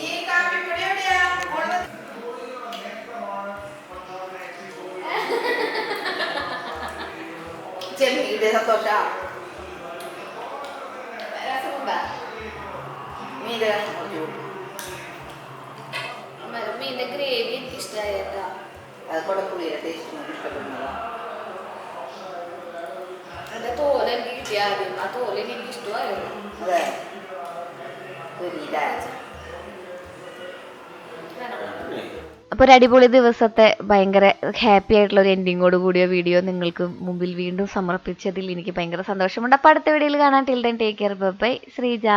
ഈ കാപ്പിപ്പൊടി എവിടെയാ ഉള്ളത്? ചെമ്മീന്റെ സന്തോഷ മീൻ്റെ മീനിന്റെ ഗ്രേവി എനിക്ക് ഇഷ്ടമായേട്ടാ. അത് കുടപ്പുളിയുടെ ടേസ്റ്റ് ഇഷ്ടപ്പെടുന്നതാ. അതിന്റെ തോല് എനിക്ക് കിട്ടിയ ആദ്യം, ആ തോല് എനിക്ക് ഇഷ്ടമായിരുന്നു. അതെ അപ്പോൾ ഒരു അടിപൊളി ദിവസത്തെ ഭയങ്കര ഹാപ്പി ആയിട്ടുള്ള ഒരു എൻഡിങ്ങോട് കൂടിയ വീഡിയോ നിങ്ങൾക്ക് മുമ്പിൽ വീണ്ടും സമർപ്പിച്ചതിൽ എനിക്ക് ഭയങ്കര സന്തോഷമുണ്ട്. അപ്പോൾ അടുത്ത വീഡിയോയിൽ കാണാൻ. Till then take care. Bye Sreeja.